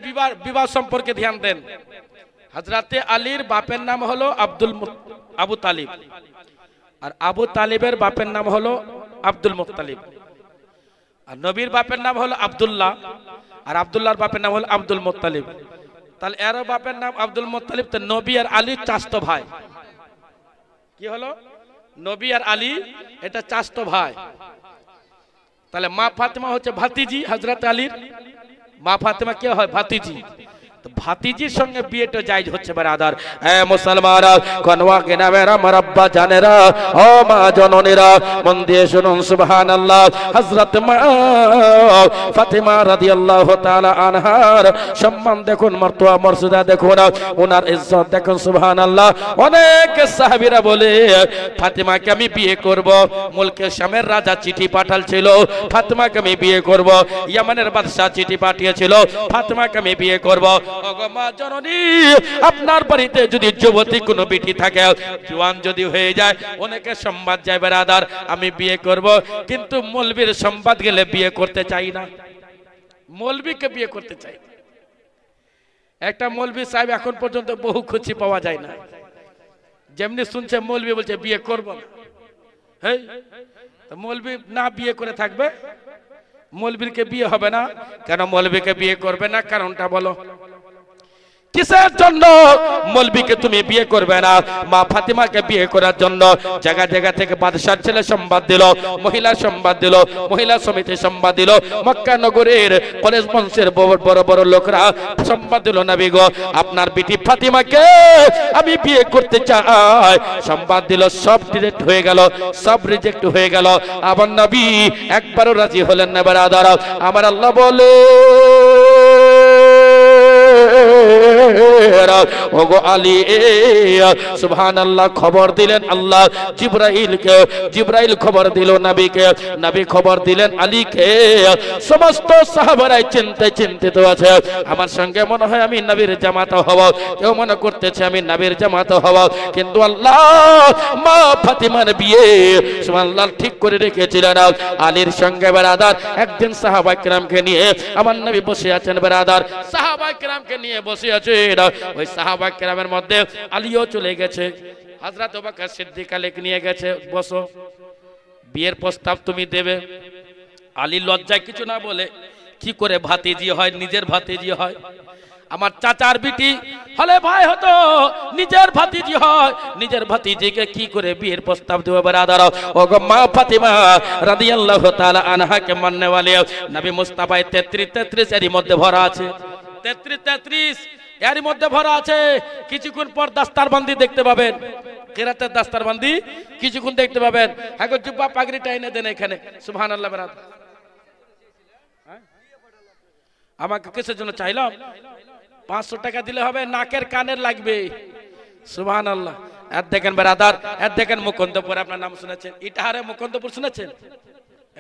বিবাহ সম্পর্কে ধ্যান দেন। হযরতে আলীর বাপের নাম হলো আবু তালিব, আর আবু তালিবের বাপের নাম হলো আব্দুল মুত্তালিব। আর নবীর বাপের নাম হলো আব্দুল্লাহ, আর আব্দুল্লাহর বাপের নাম হলো আব্দুল মুত্তালিব। তাহলে এর বাপের নাম আব্দুল মুত্তালিব। তো নবী আর আলী চাচতো ভাই। কি হলো? নবী আর আলী এটা চাচতো ভাই। তাহলে মা ফাতেমা হচ্ছে ভাতিজি হযরত আলীর। মা ফাতেমা কে হয়? ভাতিজি। ভাতিজির সঙ্গে বিয়েটা জায়েজ হচ্ছে ব্রাদার। এ মুসলমানরা, কোনওয়া কেনা মেরা মারাব্বা জানেরা, ও মা জননীরা, মন দিয়ে শুনুন সুবহানাল্লাহ। হযরত মা ফাতেমা রাদিয়াল্লাহু তাআলা আনহার সম্মান দেখুন, মর্তবা মর্যাদা দেখুন, ওনার ইজ্জত দেখুন সুবহানাল্লাহ। অনেক সাহাবীরা বলে ফাতেমাকে আমি বিয়ে করব। মুলকে শামের রাজা চিঠি পাঠালছিল, ফাতেমাকে আমি বিয়ে করব। ইয়ামানের বাদশা চিঠি পাঠিয়েছিল, ফাতেমাকে আমি বিয়ে করব। মা জননী, আপনার বাড়িতে যদি যুবতী কোনো বেটি থাকে, জওয়ান যদি হয়ে যায়, অনেকে সংবাদ যায় ব্রাদার আমি বিয়ে করব, কিন্তু মৌলবীর সংবাদ গেলে বিয়ে করতে চাই না। মৌলবীকে বিয়ে করতে চাই। একটা মৌলবী সাহেব এখন পর্যন্ত বহু খুঁজি পাওয়া যায় না। যেমনি শুনছে মৌলবী বলছে বিয়ে করব না। হ্যাঁ, মৌলবী না বিয়ে করে থাকবে, মৌলবীকে বিয়ে হবে না। কেন মৌলবীকে বিয়ে করবে না? কারণটা বলো। কিসের জন্য মৌলবীকে তুমি বিয়ে করবে না? মা ফাতেমাকে বিয়ে করার জন্য জায়গা জায়গা থেকে বাদশার ছেলে সংবাদ দিল, মহিলা সংবাদ দিল, মহিলা সমিতি সংবাদ দিল, মক্কা নগরের কলেজ বংশের বড় বড় লোকরা সংবাদ দিল, নবী গো আপনার বিটি ফাতেমাকে আমি বিয়ে করতে চাই। সংবাদ দিল, সব রিজেক্ট হয়ে গেল, সব রিজেক্ট হয়ে গেল। আবার নবী একবারও রাজি হলেন না ব্রাদার। আমার আল্লাহ বলে ওগো আলী, সুবহানাল্লাহ, খবর দিলেন আল্লাহ জিবরাইলকে, জিবরাইল খবর দিল নবীকে, নবী খবর দিলেন আলীকে। সমস্ত সাহাবারাই চিন্তিত আছে, আমার সঙ্গে মনে হয় আমি নবীর জামাত হব, কেউ মনে করতেছে আমি নবীর জামাত হব, কিন্তু আল্লাহ মা ফাতেমার বিয়ে সুবহানাল্লাহ ঠিক করে রেখেছিলেন আলীর সঙ্গে ব্রাদার। একদিন সাহাবায়ে কেরামকে নিয়ে আমার নবী বসে আছেন ব্রাদার, সাহাবায়ে কেরামকে নিয়ে বসে আছেন। ওই সাহাবায়ে কেরামের মধ্যে আলীও চলে গেছে। হযরত আবু বকর সিদ্দিক আলীকে নিয়ে গেছে, বসো, বিয়ের প্রস্তাব তুমি দেবে। আলী লজ্জায় কিছু না বলে কি করে ভাতিজি হয়, নিজের ভাতিজি হয়। আমার চাচার বিটি হলে ভাই হতো, নিজের ভাতিজি হয়, নিজের ভাতিজিকে কি করে বিয়ের প্রস্তাব দেবো ব্রাদার। ও গো মা ফাতিমা রাদিয়াল্লাহু তাআলা আনহাকে মাননে वाले নবী মুস্তাফা 33 এর মধ্যে ভরা আছে, 33 এর মধ্যে ভরা আছে। কিছুক্ষণ পর দাস্তারবন্দি দেখতে পাবেন, কেরাতের দাস্তারবন্দি কিছুক্ষণ দেখতে পাবেন। হ্যাঁ গো জুব্বা পাগড়িটা এনে দেন এখানে। সুবহানাল্লাহ ব্রাদার, আমাকে কিসের জন্য চাইলাম? 500 টাকা দিলে হবে, নাকের কানের লাগবে। সুবহানাল্লাহ। আর দেখেন ব্রাদার, আর দেখেন মুকুন্দপুর, আপনার নাম শুনেছেন? ইটাহারে মুকুন্দপুর শুনেছেন?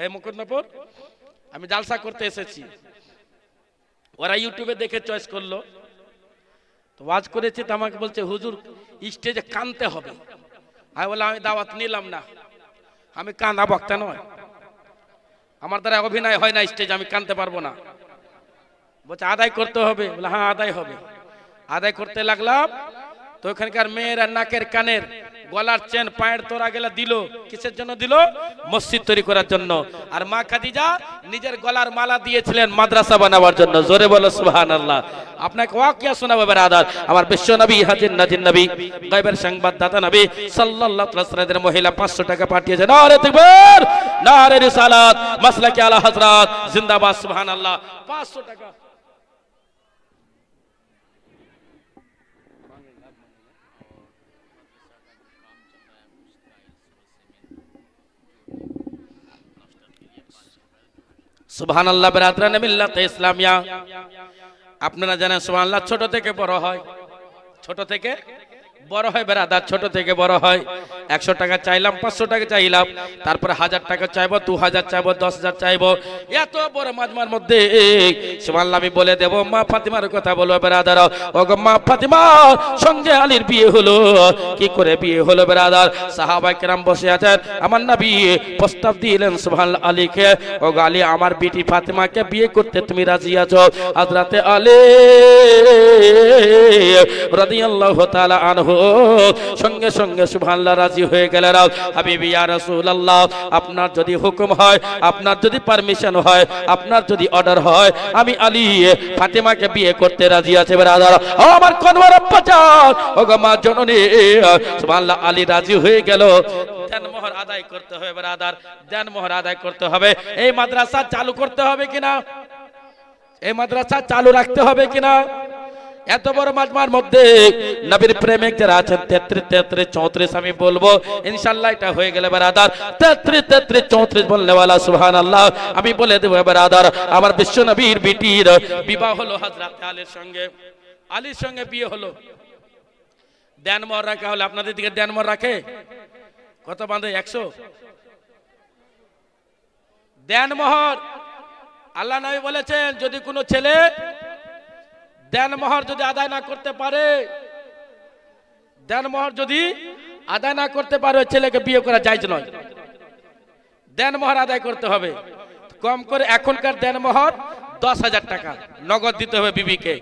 এই মুকুন্দপুর আমি জালসা করতে এসেছি, ওরা ইউটিউবে দেখে চয়েস করলো, তো ওয়াজ করেছি, তো আমাকে বলছে হুজুর স্টেজে কানতে হবে। আমি বললাম আমি দাওয়াত নিলাম না, আমি কানা বক্তা নয়, আমার দ্বারা অভিনয় হয় না স্টেজে, আমি কানতে পারবো না। বলছে আদায় করতে হবে। বলে হ্যাঁ আদায় হবে। আদায় করতে লাগলাম, তো ওখানকার মেয়েরা নাকের কানের গলার চেন পায়ের তোরা গেলে দিল। কিসের জন্য দিল? মসজিদ তৈরি করার জন্য। আর মা খাদিজা নিজের গলার মালা দিয়েছিলেন মাদ্রাসা বানাবার জন্য। জোরে বলো সুবহানাল্লাহ। আপনাকে ওয়াকিয়া শোনাবো ব্রাদার। আমার বিশ্ব নবী হাজির নাজির নবী গায়বের সংবাদদাতা নবী সাল্লাল্লাহু আলাইহি ওয়াসাল্লামের মহিলা 500 টাকা পাঠিয়েছে। নারে তাকবীর, নারে রিসালাত, মাসলাকে আলা হযরত জিন্দাবাদ। সুবহানাল্লাহ। 500 টাকা। সুবহানাল্লাহ। ব্রাদারানে মিল্লাতে ইসলামিয়া, আপনারা জানেন সুবহানাল্লাহ ছোট থেকে বড় হয়, ছোট থেকে বড় হয় ব্রাদার, ছোট থেকে বড় হয়। 100 টাকা চাইলাম, 500 টাকা চাইলাম, তারপরে 1000 টাকা চাইবো, 2000 চাইবো, 10000 চাইবো। এত বড় মাজমার মধ্যে সুবহানাল্লাহ আমি বলে দেব মা ফাতিমার কথা বলবো ব্রাদার। ও গো মা ফাতিমা সঙ্গে আলীর বিয়ে হলো। কি করে বিয়ে হলো ব্রাদার? সাহাবায়ে কেরাম বসে আছেন, আমার নবী প্রস্তাব দিলেন সুবহানাল্লাহ আলীকে, ও গো আলী আমার বিটি ফাতিমাকে বিয়ে করতে তুমি রাজি আছো? হযরতে আলী রাদিয়াল্লাহু তাআলা আনহু সঙ্গে সঙ্গে সুবহানাল্লাহ রাজি হয়ে গেলেন। হাবিবি ইয়া রাসূলুল্লাহ, আপনার যদি হুকুম হয়, আপনার যদি পারমিশন হয়, আপনার যদি অর্ডার হয়, আমি আলী ফাতিমাকে বিয়ে করতে রাজি আছি ব্রাদার। ও আমার কনওয়ার আব্বা জান, ও গো মা জননী, সুবহানাল্লাহ আলী রাজি হয়ে গেল। দেনমোহর আদায় করতে হবে ব্রাদার, দেনমোহর আদায় করতে হবে। এই মাদ্রাসা চালু করতে হবে কিনা? এই মাদ্রাসা চালু রাখতে হবে কিনা? এত বড় মাজমার মধ্যে নবীর প্রেমিক যারা আছেন 33 33 34 আমি বলবো ইনশাআল্লাহ এটা হয়ে গেলে ব্রাদার 33 33 34 বলনে वाला সুবহানাল্লাহ আমি বলে দেব ব্রাদার। আমার বিশ্ব নবীর বিটির বিবাহ হলো হযরত আলীর সঙ্গে বিয়ে হলো। দেনমোহর রাখা হলো। আপনাদের দিকে দেনমোহর রাখে? কত বাঁধে? 100 দেনমোহর। আল্লাহ নবী বলেছেন যদি কোনো ছেলে দেনমোহর যদি আদায় না করতে পারে, দেনমোহর যদি আদায় না করতে পারে ওই ছেলেকে বিয়ে করা জায়েজ নয়। দেনমোহর আদায় করতে হবে। কম করে এখনকার দেনমোহর 10,000 টাকা নগদ দিতে হবে বিবিকে,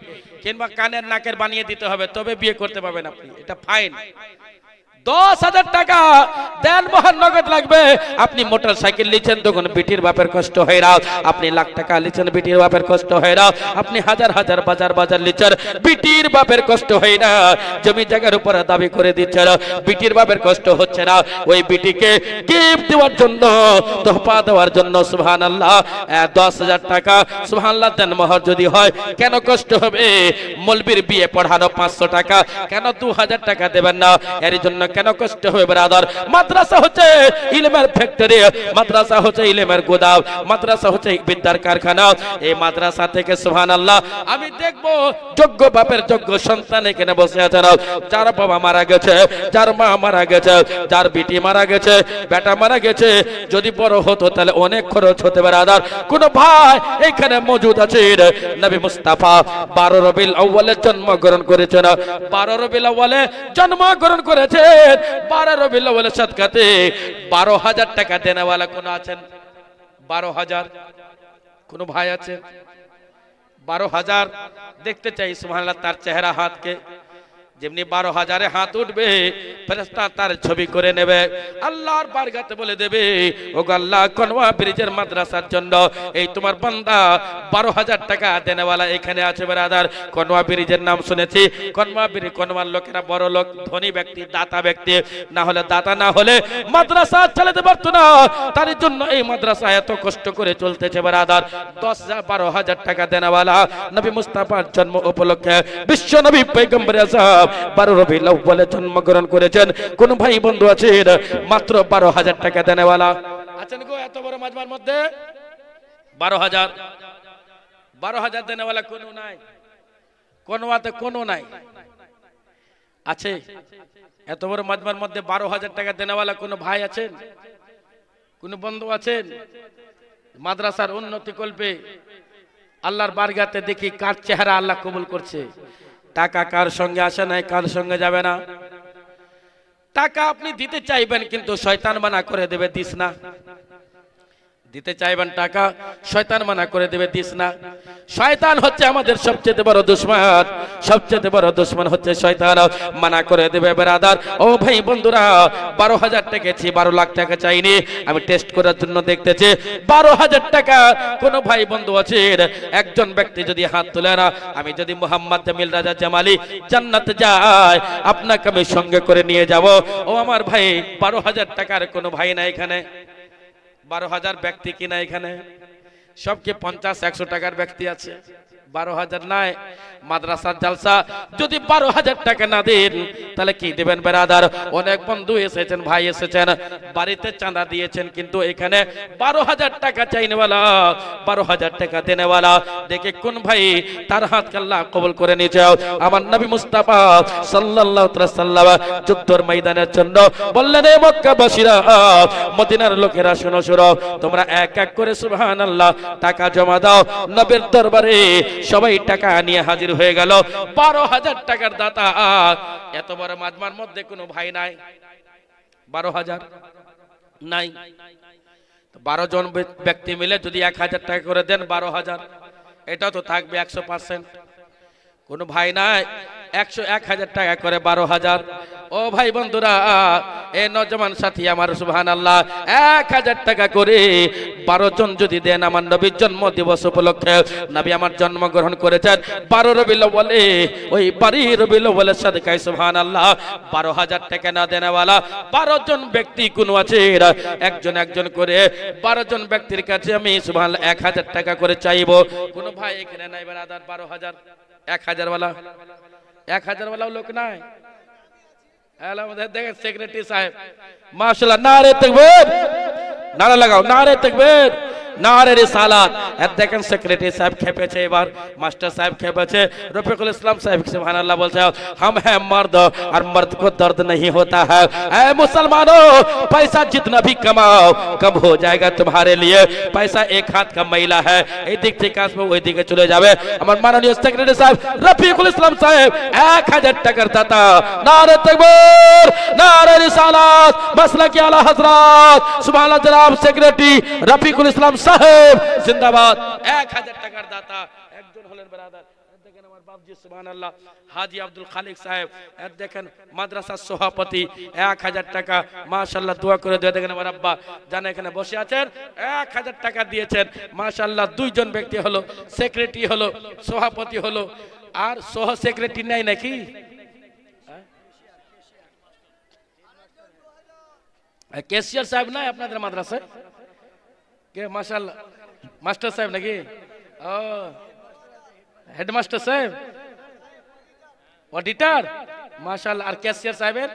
কিংবা কানের নাকের বানিয়ে দিতে হবে, তবে বিয়ে করতে পারবেন আপনি। এটা ফাইন। 10,000 টাকা দেনমোহর নগদ লাগবে। আপনি মোটর সাইকেল লিছেন তখন বিটির বাপের কষ্ট হয় না, আপনি লাখ টাকা লিছেন বিটির বাপের কষ্ট হয় না, আপনি হাজার হাজার বাজার লিছেন বিটির বাপের কষ্ট হয় না, জমি জায়গার উপর দাবি করে দিচ্ছেন বিটির বাপের কষ্ট হচ্ছে না। ওই বিটিকে গিফট দেওয়ার জন্য, তোহফা দেওয়ার জন্য সুবহানাল্লাহ 10,000 টাকা সুবহানাল্লাহ দেনমোহর যদি হয় কেন কষ্ট হবে? মৌলবীর বিয়ে পড়ানো 500 টাকা কেন 2000 টাকা দেবেন না? এর জন্য কেন কষ্ট হবে ব্রাদার? মাদ্রাসা হচ্ছে ইলমের ফ্যাক্টরি, মাদ্রাসা হচ্ছে ইলমের গোদাম, মাদ্রাসা হচ্ছে বিদ্যার কারখানা। এই মাদ্রাসা থেকে সুবহানাল্লাহ আমি দেখবো যোগ্য বাপের যোগ্য সন্তান এখানে বসে আছে, যার বাবা মারা গেছে, যার মা মারা গেছে, যার বিটি মারা গেছে, বেটা মারা গেছে, যদি বড় হতো তাহলে অনেক খরচ হতে ব্রাদার। কোন ভাই এখানে মজুদ আছে? নবী মুস্তাফা 12 রবিউল আউয়ালে জন্মগ্রহণ করেছেন, 12 রবিউল আউয়ালে জন্মগ্রহণ করেছে। 12 রবিউল আউয়ালে সাদকাতে 12,000 টাকা দেনেওয়ালা কোন আছেন? 12,000 কোন ভাই আছে? 12,000 দেখতে চাই সুবহানাল্লাহ তার চেহারা হাতকে। যেমনি 12,000 হাত উঠবে ফেরেশতা তার ছবি করে নেবে, আল্লাহর বারগাতে বলে দেবে ওগো আল্লাহ কনওয়া ব্রিজের মাদ্রাসার জন্য এই তোমার বান্দা 12,000 টাকা দেনেওয়ালা এখানে আছে ব্রাদার। কনওয়া ব্রিজের নাম শুনেছি, কনওয়া ব্রিজ, কনওয়ার লোকেরা বড় লোক, ধনী ব্যক্তি, দাতা ব্যক্তি, না হলে দাতা না হলে মাদ্রাসা চালাতে পারতো না। তার জন্য এই মাদ্রাসা এত কষ্ট করে চলতেছে ব্রাদার। 12,000 টাকা দেনেওয়ালা নবী মুস্তাফার জন্ম উপলক্ষে বিশ্ব নবী পয়গম্বর আযম 12 রবিউল আউয়ালে জন্মগ্রহণ করেছেন। কোন ভাই বন্ধু আছেন মাত্র 12,000 টাকা দেনেওয়ালা আছেন গো? এত বড় মাজমার মধ্যে 12,000 দেনেওয়ালা কোনো নাই, কোনওয়াতে কোনো নাই। আছে এত বড় মাজমার মধ্যে 12,000 টাকা দেনেওয়ালা কোন ভাই আছেন, কোন বন্ধু আছেন? মাদ্রাসার উন্নতি কল্পে আল্লাহর বারগাতে দেখি কার চেহারা আল্লাহ কবুল করছে। টাকা কার সঙ্গে আসে নাই, কার সঙ্গে যাবে না। টাকা আপনি দিতে চাইবেন কিন্তু শয়তান মানা করে দেবে, দিস না। দিতে চাইবেন টাকা, শয়তান মানা করে দেবে, দিস না। শয়তান হচ্ছে আমাদের সবচেয়ে বড় দুশমন, সবচেয়ে বড় দুশমন হচ্ছে শয়তান, মানা করে দেবে ব্রাদার। ও ভাই বন্ধুরা 12,000 টাকা চেয়ে 12 লাখ টাকা চাইনি, আমি টেস্ট করার জন্য দেখতেছি 12,000 টাকা কোন ভাই বন্ধু আছে একজন ব্যক্তি যদি হাত তুলে না, আমি যদি মোহাম্মদ জামিল রাজা জামালি জান্নাতে যাই আপনাকে আমি সঙ্গে করে নিয়ে যাব। ও আমার ভাই 12,000 টাকার কোন ভাই না এখানে? 12,000 ব্যক্তি কিনা এখানে? সবকে 50-100 টাকার ব্যক্তি আছে, 12,000 নাই। মাদ্রাসার জালসা যদি 12,000 টাকা না দেন তাহলে কি দেবেন ব্রাদার? অনেক বন্ধু এসেছেন, ভাই এসেছেন, বাড়িতে চাঁদা দিয়েছেন, কিন্তু এখানে 12,000 টাকা চাইনেওয়ালা, 12,000 টাকা দেনেওয়ালা দেখে কোন ভাই তার হাত আল্লাহ কবুল করে নিয়ে যাও। আমার নবী মুস্তাফা সাল্লাল্লাহু আলাইহি সাল্লাম যুদ্ধের ময়দানের জন্য বললেন এ মক্কাবাসীরা, মদিনার লোকেরা শোনো শোনো, তোমরা এক এক করে সুবহানাল্লাহ টাকা জমা দাও। নবীর দরবারে সবাই টাকা নিয়ে হাজির হয়ে গেল। 12,000 টাকার দাতা এত বড় মাজমার মধ্যে কোনো ভাই নাই, 12,000 নাই। 12 জন ব্যক্তি মিলে যদি 1,000 টাকা করে দেন 12,000, এটা তো থাকবে 100%। কোন ভাই নাই, 1,000 টাকা করে 12,000। ও ভাই বন্ধুরা, এ নওজওয়ান সাথী আমার সুবহানাল্লাহ 1,000 টাকা করে 12 জন যদি দেন আমার নবীর জন্ম দিবস উপলক্ষে, নবী আমার জন্মগ্রহণ করেছেন 12 রবিউল আউয়ালে, ওই 12 রবিউল আউয়ালের সাদকায় সুবহানাল্লাহ 12,000 টাকা না দেনেওয়ালা 12 জন ব্যক্তি কোন আছে? একজন একজন করে 12 জন ব্যক্তির কাছে আমি সুবহানাল্লাহ 1,000 টাকা করে চাইবো। কোন ভাই এখানে নাই ব্রাদার 12,000? 1,000 ওয়ালা, 1,000 ওয়ালাও লোক নাই। আমাদের দেখেন সেক্রেটারি সাহেব মাশাআল্লাহ, নারে তাকবীর, নারা লাগাও, নারে তাকবীর, নারে রিসালাত। আর দেখেন সেক্রেটারি সাহেব খেপেছে, এবার মাস্টার সাহেব খেপেছে, রফিকুল ইসলাম সাহেব সুবহানাল্লাহ বলছে हम हैं मर्द और मर्द को दर्द नहीं होता है। ऐ मुसलमानों, पैसा जितना भी कमाओ कब हो जाएगा तुम्हारे लिए। पैसा एक हाथ का मैला है, এই দিক থেকে আসবে ওই দিকে চলে যাবে। আমার মাননীয় সেক্রেটারি সাহেব রফিকুল ইসলাম সাহেব 1,000 টাকার দাতা, নারে তাকবীর, নারে রিসালাত, মাসলাকি আলা হযরত সুবহানাল্লাহ। জনাব সেক্রেটারি রফিকুল ইসলাম সাহেব জিন্দাবাদ। 1,000 টাকার দাতা একজন হলেন ব্রাদার। দেখেন আমার বাপজি সুবহানাল্লাহ হাজী আব্দুল খালিক সাহেব, দেখেন মাদ্রাসার সভাপতি 1,000 টাকা মাশাআল্লাহ দোয়া করে দেয়। দেখেন আমার আব্বা জানা এখানে বসে আছেন, 1,000 টাকা দিয়েছেন মাশাআল্লাহ। 2 জন ব্যক্তি হলো, সেক্রেটারি হলো, সভাপতি হলো, আর সহ সেক্রেটারি নাই নাকি? কেশিয়ার সাহেব নাই আপনাদের মাদ্রাসায়? কে মাশাআল্লাহ মাস্টার সাহেব নাকি? ও হেডমাস্টার সাহেব, অডিটর মাশাআল্লাহ। আর ক্যাশিয়ার সাহেবের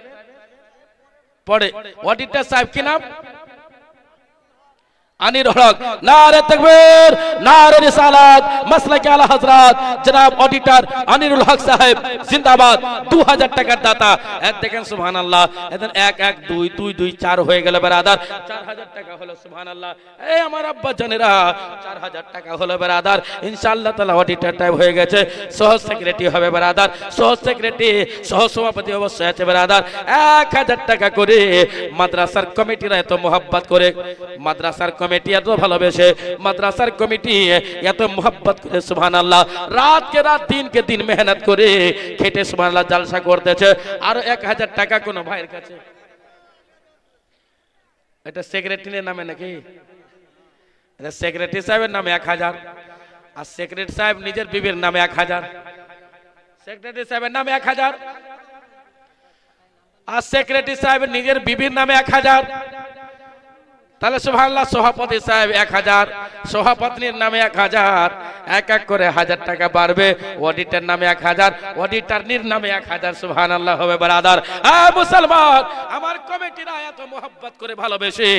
পড়ে অডিটর সাহেব কি নাম? আনিরুল হক। নারে তাকবীর, নারে রিসালাত, মাসলাকি আলা হযরত জনাব অডিটর আনিরুল হক সাহেব জিন্দাবাদ। 2,000 টাকার দাতা। দেখেন সুবহানাল্লাহ, এদিন 1 1 2 2 2 4 হয়ে গেল ব্রাদার। 4,000 টাকা হলো সুবহানাল্লাহ। এই আমার আব্বা জানেরা 4,000 টাকা হলো ব্রাদার। ইনশাআল্লাহ তাআলা অডিটর টাইপ হয়ে গেছে, সহ সেক্রেটারি হবে ব্রাদার, সহ সেক্রেটারি সহ সভাপতি অবশ্যই আছে ব্রাদার। 1,000 টাকা করে মাদ্রাসার কমিটিরা এত মোহাব্বত করে, মাদ্রাসার কমিটি এত ভালোবেসে, মাদ্রাসার কমিটি এত মোহাব্বত করে সুবহানাল্লাহ, রাতকে রাত দিনকে দিন মেহনত করে খেটে সুবহানাল্লাহ জালসা করতেছে। আর 1000 টাকা কোন ভাইয়ের কাছে, এটা সেক্রেটারির নামে নাকি? এটা সেক্রেটারি সাহেবের নামে 1000, আর সেক্রেটারি সাহেব নিজের বিবির নামে 1000, সেক্রেটারি সাহেবের নামে 1000, আর সেক্রেটারি সাহেবের নিজের বিবির নামে 1000। তাহলে সুবহানাল্লাহ সভাপতি সাহেব 1000, সভাপতির নামে 1000, এক এক করে 1000 টাকা বাড়বে। অডিটর নামে 1000, অডিটরনির নামে 1000। সুবহানাল্লাহ হবে ব্রাদার। মুসলমান, আমার কমিটিরা এত মোহাব্বত করে ভালোবেসে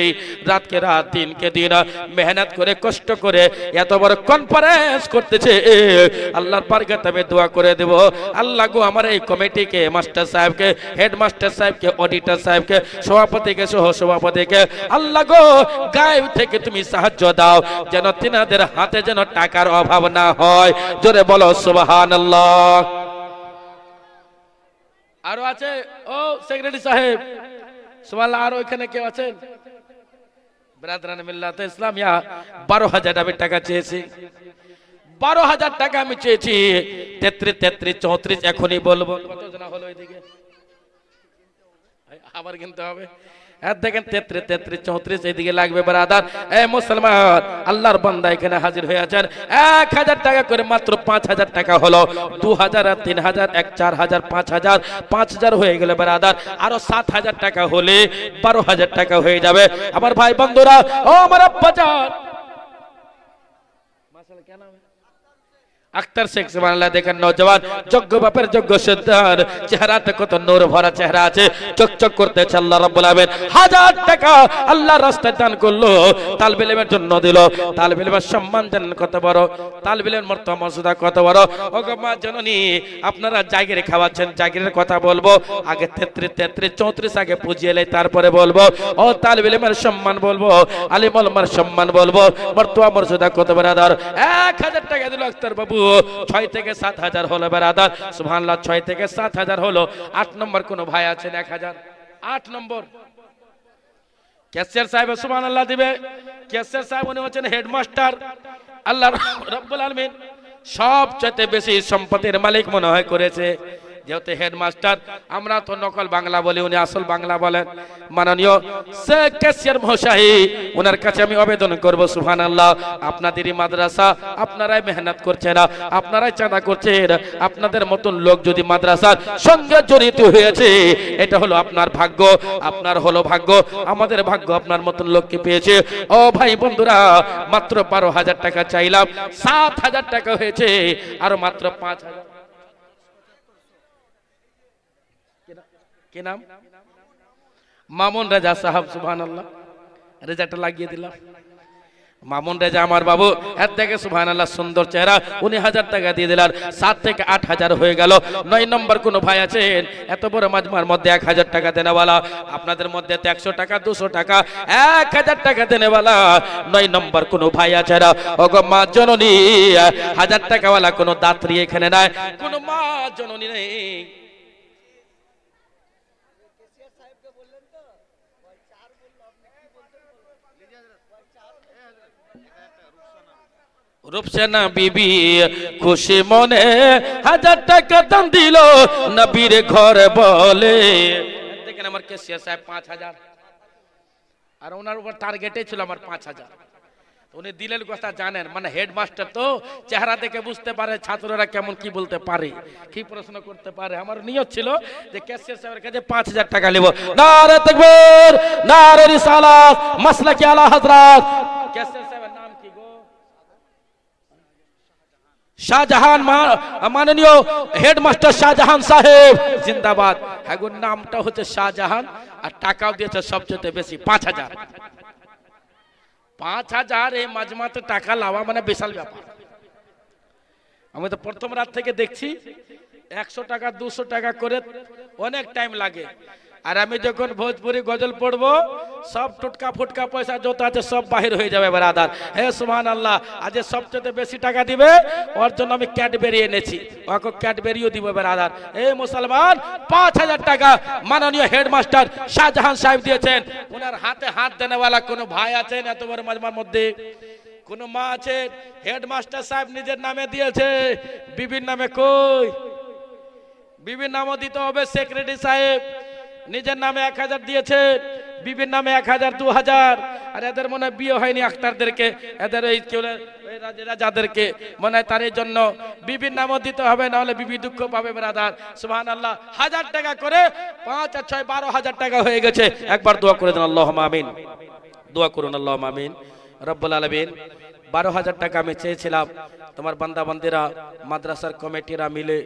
রাতকে রাত দিনকে দিন মেহনত করে কষ্ট করে এত বড় কনফারেন্স করতেছে। আল্লাহর বরকতে আমি দোয়া করে দেব, আল্লাহ গো আমার এই কমিটিকে, মাস্টার সাহেবকে, হেডমাস্টার সাহেবকে, অডিটর সাহেবকে, সভাপতিকে, সহ সভাপতিকে আল্লাহ গো গায়েব থেকে তুমি সাহায্য দাও, যেন তিনাদের হাতে যেন টাকার অভাব না হয়। জোরে বলো সুবহানাল্লাহ। আরো আছে ও সেক্রেটারি সাহেব সুবহানাল্লাহ, আরো এখানে কেউ আছেন? ব্রাদারান মিল্লাতে ইসলামিয়া 12,000 টাকা চেয়েছি, 12,000 টাকা আমি চেয়েছি। 33, 33, 34 এখনই বলবো। কত জন হলো এদিকে? আবার কিনতে হবে। দেখেন 33, 33, 34 এদিকে লাগবে ব্রাদার। মুসলমান, আল্লাহর বান্দা এখানে হাজির হয়ে আছেন। 1000 টাকা করে মাত্র 5000 টাকা হলো। 2000 আর 3000, 4000, 5000, 5000 হয়ে গেল ব্রাদার। আরো 7000 টাকা হলে 12000 টাকা হয়ে যাবে। আমার ভাই বন্ধুরা, ও আমার আব্বাজান, মাশাআল্লাহ কেন আখতার শেখ সুবহানাল্লাহ, দেখেন নওজওয়ান, যোগ্য বাপের যোগ্য সন্তান, চেহারাতে কত নূর ভরা চেহারা আছে, চকচক করতেছে। আল্লাহ রাব্বুল আলামিন 1000 টাকা আল্লাহর রাস্তায় দান করলো, তালিবে ইলমের জন্য দিল। তালিবে ইলমের সম্মান জানেন কত বড়, তালিবে ইলমের মর্তবা মর্যাদা কত বড়। ওগো মা জননী, আপনারা জায়গিরে খাওয়াচ্ছেন, জায়গিরের কথা বলবো আগে। 33, 33, 34 আগে পুজিয়ে এলে তারপরে বলবো। ও তালিবে ইলমের সম্মান বলবো, আলিম ওলামার সম্মান বলবো, মর্তবা মর্যাদা কত বড়। 1000 টাকা দিল আখতার বাবু। 6 থেকে 7000 হলো ব্রাদার। সুবহানাল্লাহ, 6 থেকে 7000 হলো। 8 নম্বর কোন ভাই আছেন? 1000। 8 নম্বর ক্যাশিয়ার সাহেব সুবহানাল্লাহ দিবে। ক্যাশিয়ার সাহেব উনি হচ্ছেন হেডমাস্টার। আল্লাহ রাব্বুল আলামিন সবচেয়ে বেশি সম্পদের মালিক মনে হয় করেছে, যেহেতু হেডমাস্টার। আমরা তো নকল বাংলা বলি, উনি আসল বাংলা বলেন। মাননীয় ক্যাশিয়ার মহাশয়, ওনার কাছে আমি আবেদন করব, সুবহানাল্লাহ, আপনাদেরই মাদ্রাসা, আপনারাই মেহনত করছেন, আপনারাই চাঁদা করছেন, আপনাদের মতন লোক যদি মাদ্রাসার সঙ্গে জড়িত হয়েছে, এটা হলো আপনার ভাগ্য, আপনার হলো ভাগ্য, আমাদের ভাগ্য আপনার মতন লোককে পেয়েছে। ও ভাই বন্ধুরা, মাত্র 12000 টাকা চাইলাম, 7000 টাকা হয়েছে, আর মাত্র 5000। কি নাম? মামুন রেজা সাহেব। সুবহানাল্লাহ, রেজাটা লাগিয়ে দিলাম। মামুন রেজা আমার বাবু, এর থেকে সুবহানাল্লাহ সুন্দর চেহারা, উনি 1000 টাকা দিয়ে দিলেন। 7 থেকে 8000 হয়ে গেল। 9 নম্বর কোন ভাই আছেন? এত বড় মাজমার মধ্যে 1000 টাকা দেনেওয়ালা, আপনাদের মধ্যে 100 টাকা, 200 টাকা, 1000 টাকা দেনেওয়ালা 9 নম্বর কোন ভাই আছে? ওগো মা জননী, 1000 টাকাওয়ালা কোন দাত্রী এখানে নাই, কোন মা জননী নেই। রূপসানা বিবি খুশি মনে 1000 টাকা দান দিল নবীর ঘরে বলে। দেখেন আমার ক্যাশিয়ার সাহেব 5000, আর ওনার উপর টার্গেটে ছিল আমার 5000। উনি দিলেন কথা জানেন, মানে হেডমাস্টার তো চেহারা দেখে বুঝতে পারে ছাত্ররা কেমন কি বলতে পারে, কি প্রশ্ন করতে পারে। আমার নিয়ত ছিল যে ক্যাশিয়ার সাহেবের কাছে 5000 টাকা নেব। নারে তাকবীর, নারে রিসালাত, মাসলাকি আলা হযরত। ক্যাশিয়ার সাহেবের নাম কি গো? শাহজাহান, মাননীয় হেডমাস্টার শাহজাহান সাহেব জিন্দাবাদ। হ্যাঁ, নামটা হচ্ছে শাহজাহান, আর টাকাও দিয়েছে সবচেয়ে বেশি 5000। 5000 এই মাজমাতে টাকা লাওয়া মানে বিশাল ব্যাপার। আমি তো প্রথম রাত থেকে দেখছি 100 টাকা 200 টাকা করে অনেক টাইম লাগে। আর আমি যখন ভোজপুরি গজল পড়বো সব টুটকা ফুটকা পয়সা যত আছে সব বাহির হয়ে যাবে ব্রাদার। হে সুবহানাল্লাহ, আজ সবচেয়ে বেশি টাকা দিবে ওর জন্য আমি ক্যাডবেরি এনেছি, ওকে ক্যাডবেরিও দিব ব্রাদার। এই মুসলমান 5000 টাকা মাননীয় হেডমাস্টার শাহজাহান সাহেব দিয়েছেন। ওনার হাতে হাত দেনেওয়ালা কোনো ভাই আছেন এত বড় মাজমার মধ্যে? কোন মা আছে? হেডমাস্টার সাহেব নিজের নামে দিয়েছে, বিবির নামে কই? বিবির নামও দিতে হবে। সেক্রেটারি সাহেব নিজের নামে 1000 দিয়েছে, বিবির নামে 1000 2000। আর এদের মনে হয় বিয়ে হয়নি আক্তারদেরকে, এদের এই রাজাদেরকে মনে হয় তার জন্য বিবির নামও দিতে হবে, নাহলে বিবি দুঃখ পাবে ব্রাদার। সুবহানাল্লাহ, 1000 টাকা করে 5 আর 6 12,000 টাকা হয়ে গেছে। একবার দোয়া করে দেন আল্লাহুম্মা আমিন, দোয়া করুন আল্লাহুম্মা আমিন। রব্বুল আলামিন 12,000 টাকা আমি চেয়েছিলাম, তোমার বান্দা বান্দিরা মাদ্রাসার কমিটিরা মিলে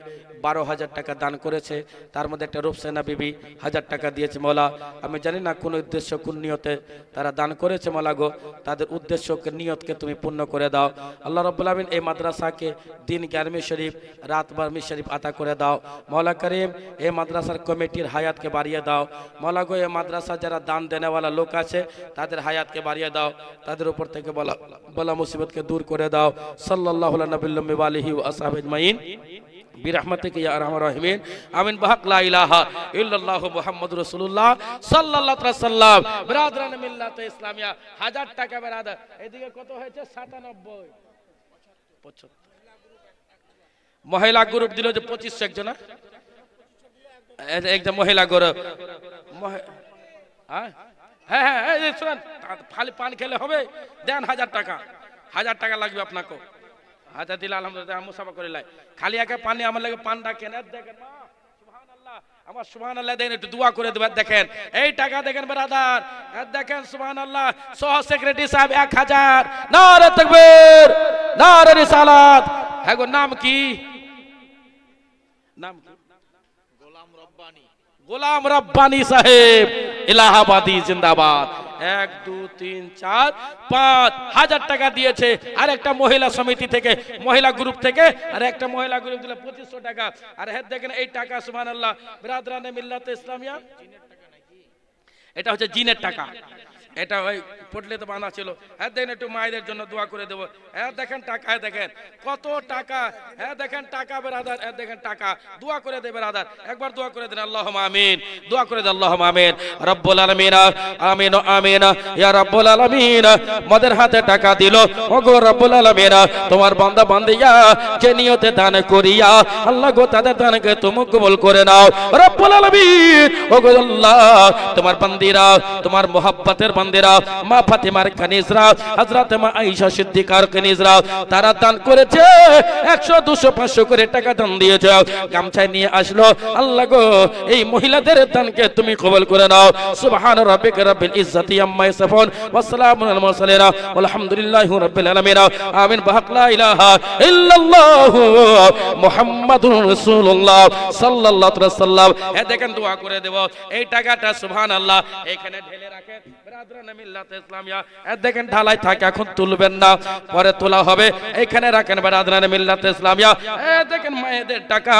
12,000 টাকা দান করেছে। তার মধ্যে একটা রূপসেনা বিবি 1000 টাকা দিয়েছে। মওলা আমি জানি না কোন উদ্দেশ্য কোন নিয়তে তারা দান করেছে, মওলা গো তাদের উদ্দেশ্যকে নিয়তকে তুমি পূর্ণ করে দাও আল্লাহ রাব্বুল আলামিন। এই মাদ্রাসাকে দিন গ্যারমি শরীফ রাত বারমি শরীফ আতা করে দাও মওলা করিম। এই মাদ্রাসার কমিটির হায়াতকে বাড়িয়ে দাও মওলা গো। এই মাদ্রাসা যারা দান দেনেওয়ালা লোক আছে তাদের হায়াতকে বাড়িয়ে দাও, তাদের উপর থেকে বলা মুসিবতকে দূর করে দাও। সাল্লাল্লাহু আলা নবিয়্যিহি ওয়া আলিহি ওয়া আসহাবিহি আজমাইন বিরহমাতিকা ইয়া আরহামার রাহিমিন। আমিন। বহক লা ইলাহা ইল্লাল্লাহু মুহাম্মাদুর রাসূলুল্লাহ সাল্লাল্লাহু আলাইহি ওয়াসাল্লাম। ব্রাদারান মিল্লাতে ইসলামিয়া 1000 টাকা ব্রাদার। এদিকে কত হয়েছে? 97 75। মহিলা গ্রুপ দিল যে 2500 একজন, একজন মহিলা গ্রুপ। হ্যাঁ হ্যাঁ হ্যাঁ শুনুন, খালি পান খেলে হবে? দেন 1000 টাকা, 1000 টাকা লাগবে আপনাকে। হাজার দিলে আলহামদুলিল্লাহ মুসাফা করে লাই। খালি একে পানি আমার লাগে পানটা কেন দেখেন মা, সুবহানাল্লাহ আমার সুবহানাল্লাহ দেন, একটু দোয়া করে দেবেন। দেখেন এই টাকা দেখেন ব্রাদার, দেখেন সুবহানাল্লাহ। সহ সেক্রেটারি সাহেব 1000। নারে তাকবীর, নারে রিসালাত। হ্যাঁ গো, নাম কি? নাম কি? গোলাম রব্বানী। গোলাম রব্বানী সাহেব এলাহাবাদী জিন্দাবাদ। 1 2 3 4 5,000 টাকা দিয়েছে। আর একটা মহিলা সমিতি থেকে, মহিলা গ্রুপ থেকে আর একটা মহিলা গ্রুপ দিলে 2500 টাকা। আর হ্যাঁ দেখেন এই টাকা সুবহানাল্লাহ বিরাদরানে মিল্লাতে ইসলামিয়া, এটা হচ্ছে জিনের টাকা। এটা ওই পটলে তো বানা ছিল। হ্যাঁ দেখেন একটু মায়েদের জন্য দোয়া করে দেবো। হ্যাঁ দেখেন টাকা, দেখেন কত টাকা। হ্যাঁ দেখেন টাকা বেরাদার, হ্যাঁ দেখেন টাকা। দোয়া করে দেবে বেরাদার, একবার দোয়া করে দেন আল্লাহুম্মা আমিন। দোয়া করে দেন আল্লাহুম্মা আমিন। রব্বুল আলামিন আমিন আমিন ইয়া রব্বুল আলামিন। মদের হাতে টাকা দিল, ওগো রব্বুল আলামিন তোমার বান্দা বান্দিয়া যে নিয়তে দান করিয়া আল্লাহ গো তাদের দানকে তুমি কবুল করে নাও রব্বুল আলামিন। ওগো আল্লাহ তোমার বান্দিরা, তোমার মোহাব্বতের বান্দিরা, মা ফাতেমার কানিজরা, হযরত মা আয়েশা সিদ্দিকার কানিজরা, তারা দান করেছে 100 200 500 করে টাকা দান দিয়েছে। গামছায় নিয়ে আসলো, আল্লাহ গো এই মহিলাদের দানকে তুমি কবুল করে নাও। সুবহান রাব্বিকা রাব্বিল ইজ্জাতি আম্মা ইয়াসিফুন ওয়া সালামুন আলাল মুরসালিন আলহামদুলিল্লাহি রাব্বিল আলামিন। আমিন। বহক লা ইলাহা ইল্লাল্লাহু মুহাম্মাদুর রাসূলুল্লাহ সাল্লাল্লাহু আলাইহি ওয়াসাল্লাম। এ দেখেন দোয়া করে দেব। এই টাকাটা সুবহানাল্লাহ এখানে ঢেলে রাখেন ব্রাদারানে মিল্লাতে ইসলামিয়া। এ দেখেন ঢালাই থাকে, এখন তুলবেন না, পরে তোলা হবে। এখানে রাখেন ব্রাদারানে মিল্লাতে ইসলামিয়া। এ দেখেন মায়েদের টাকা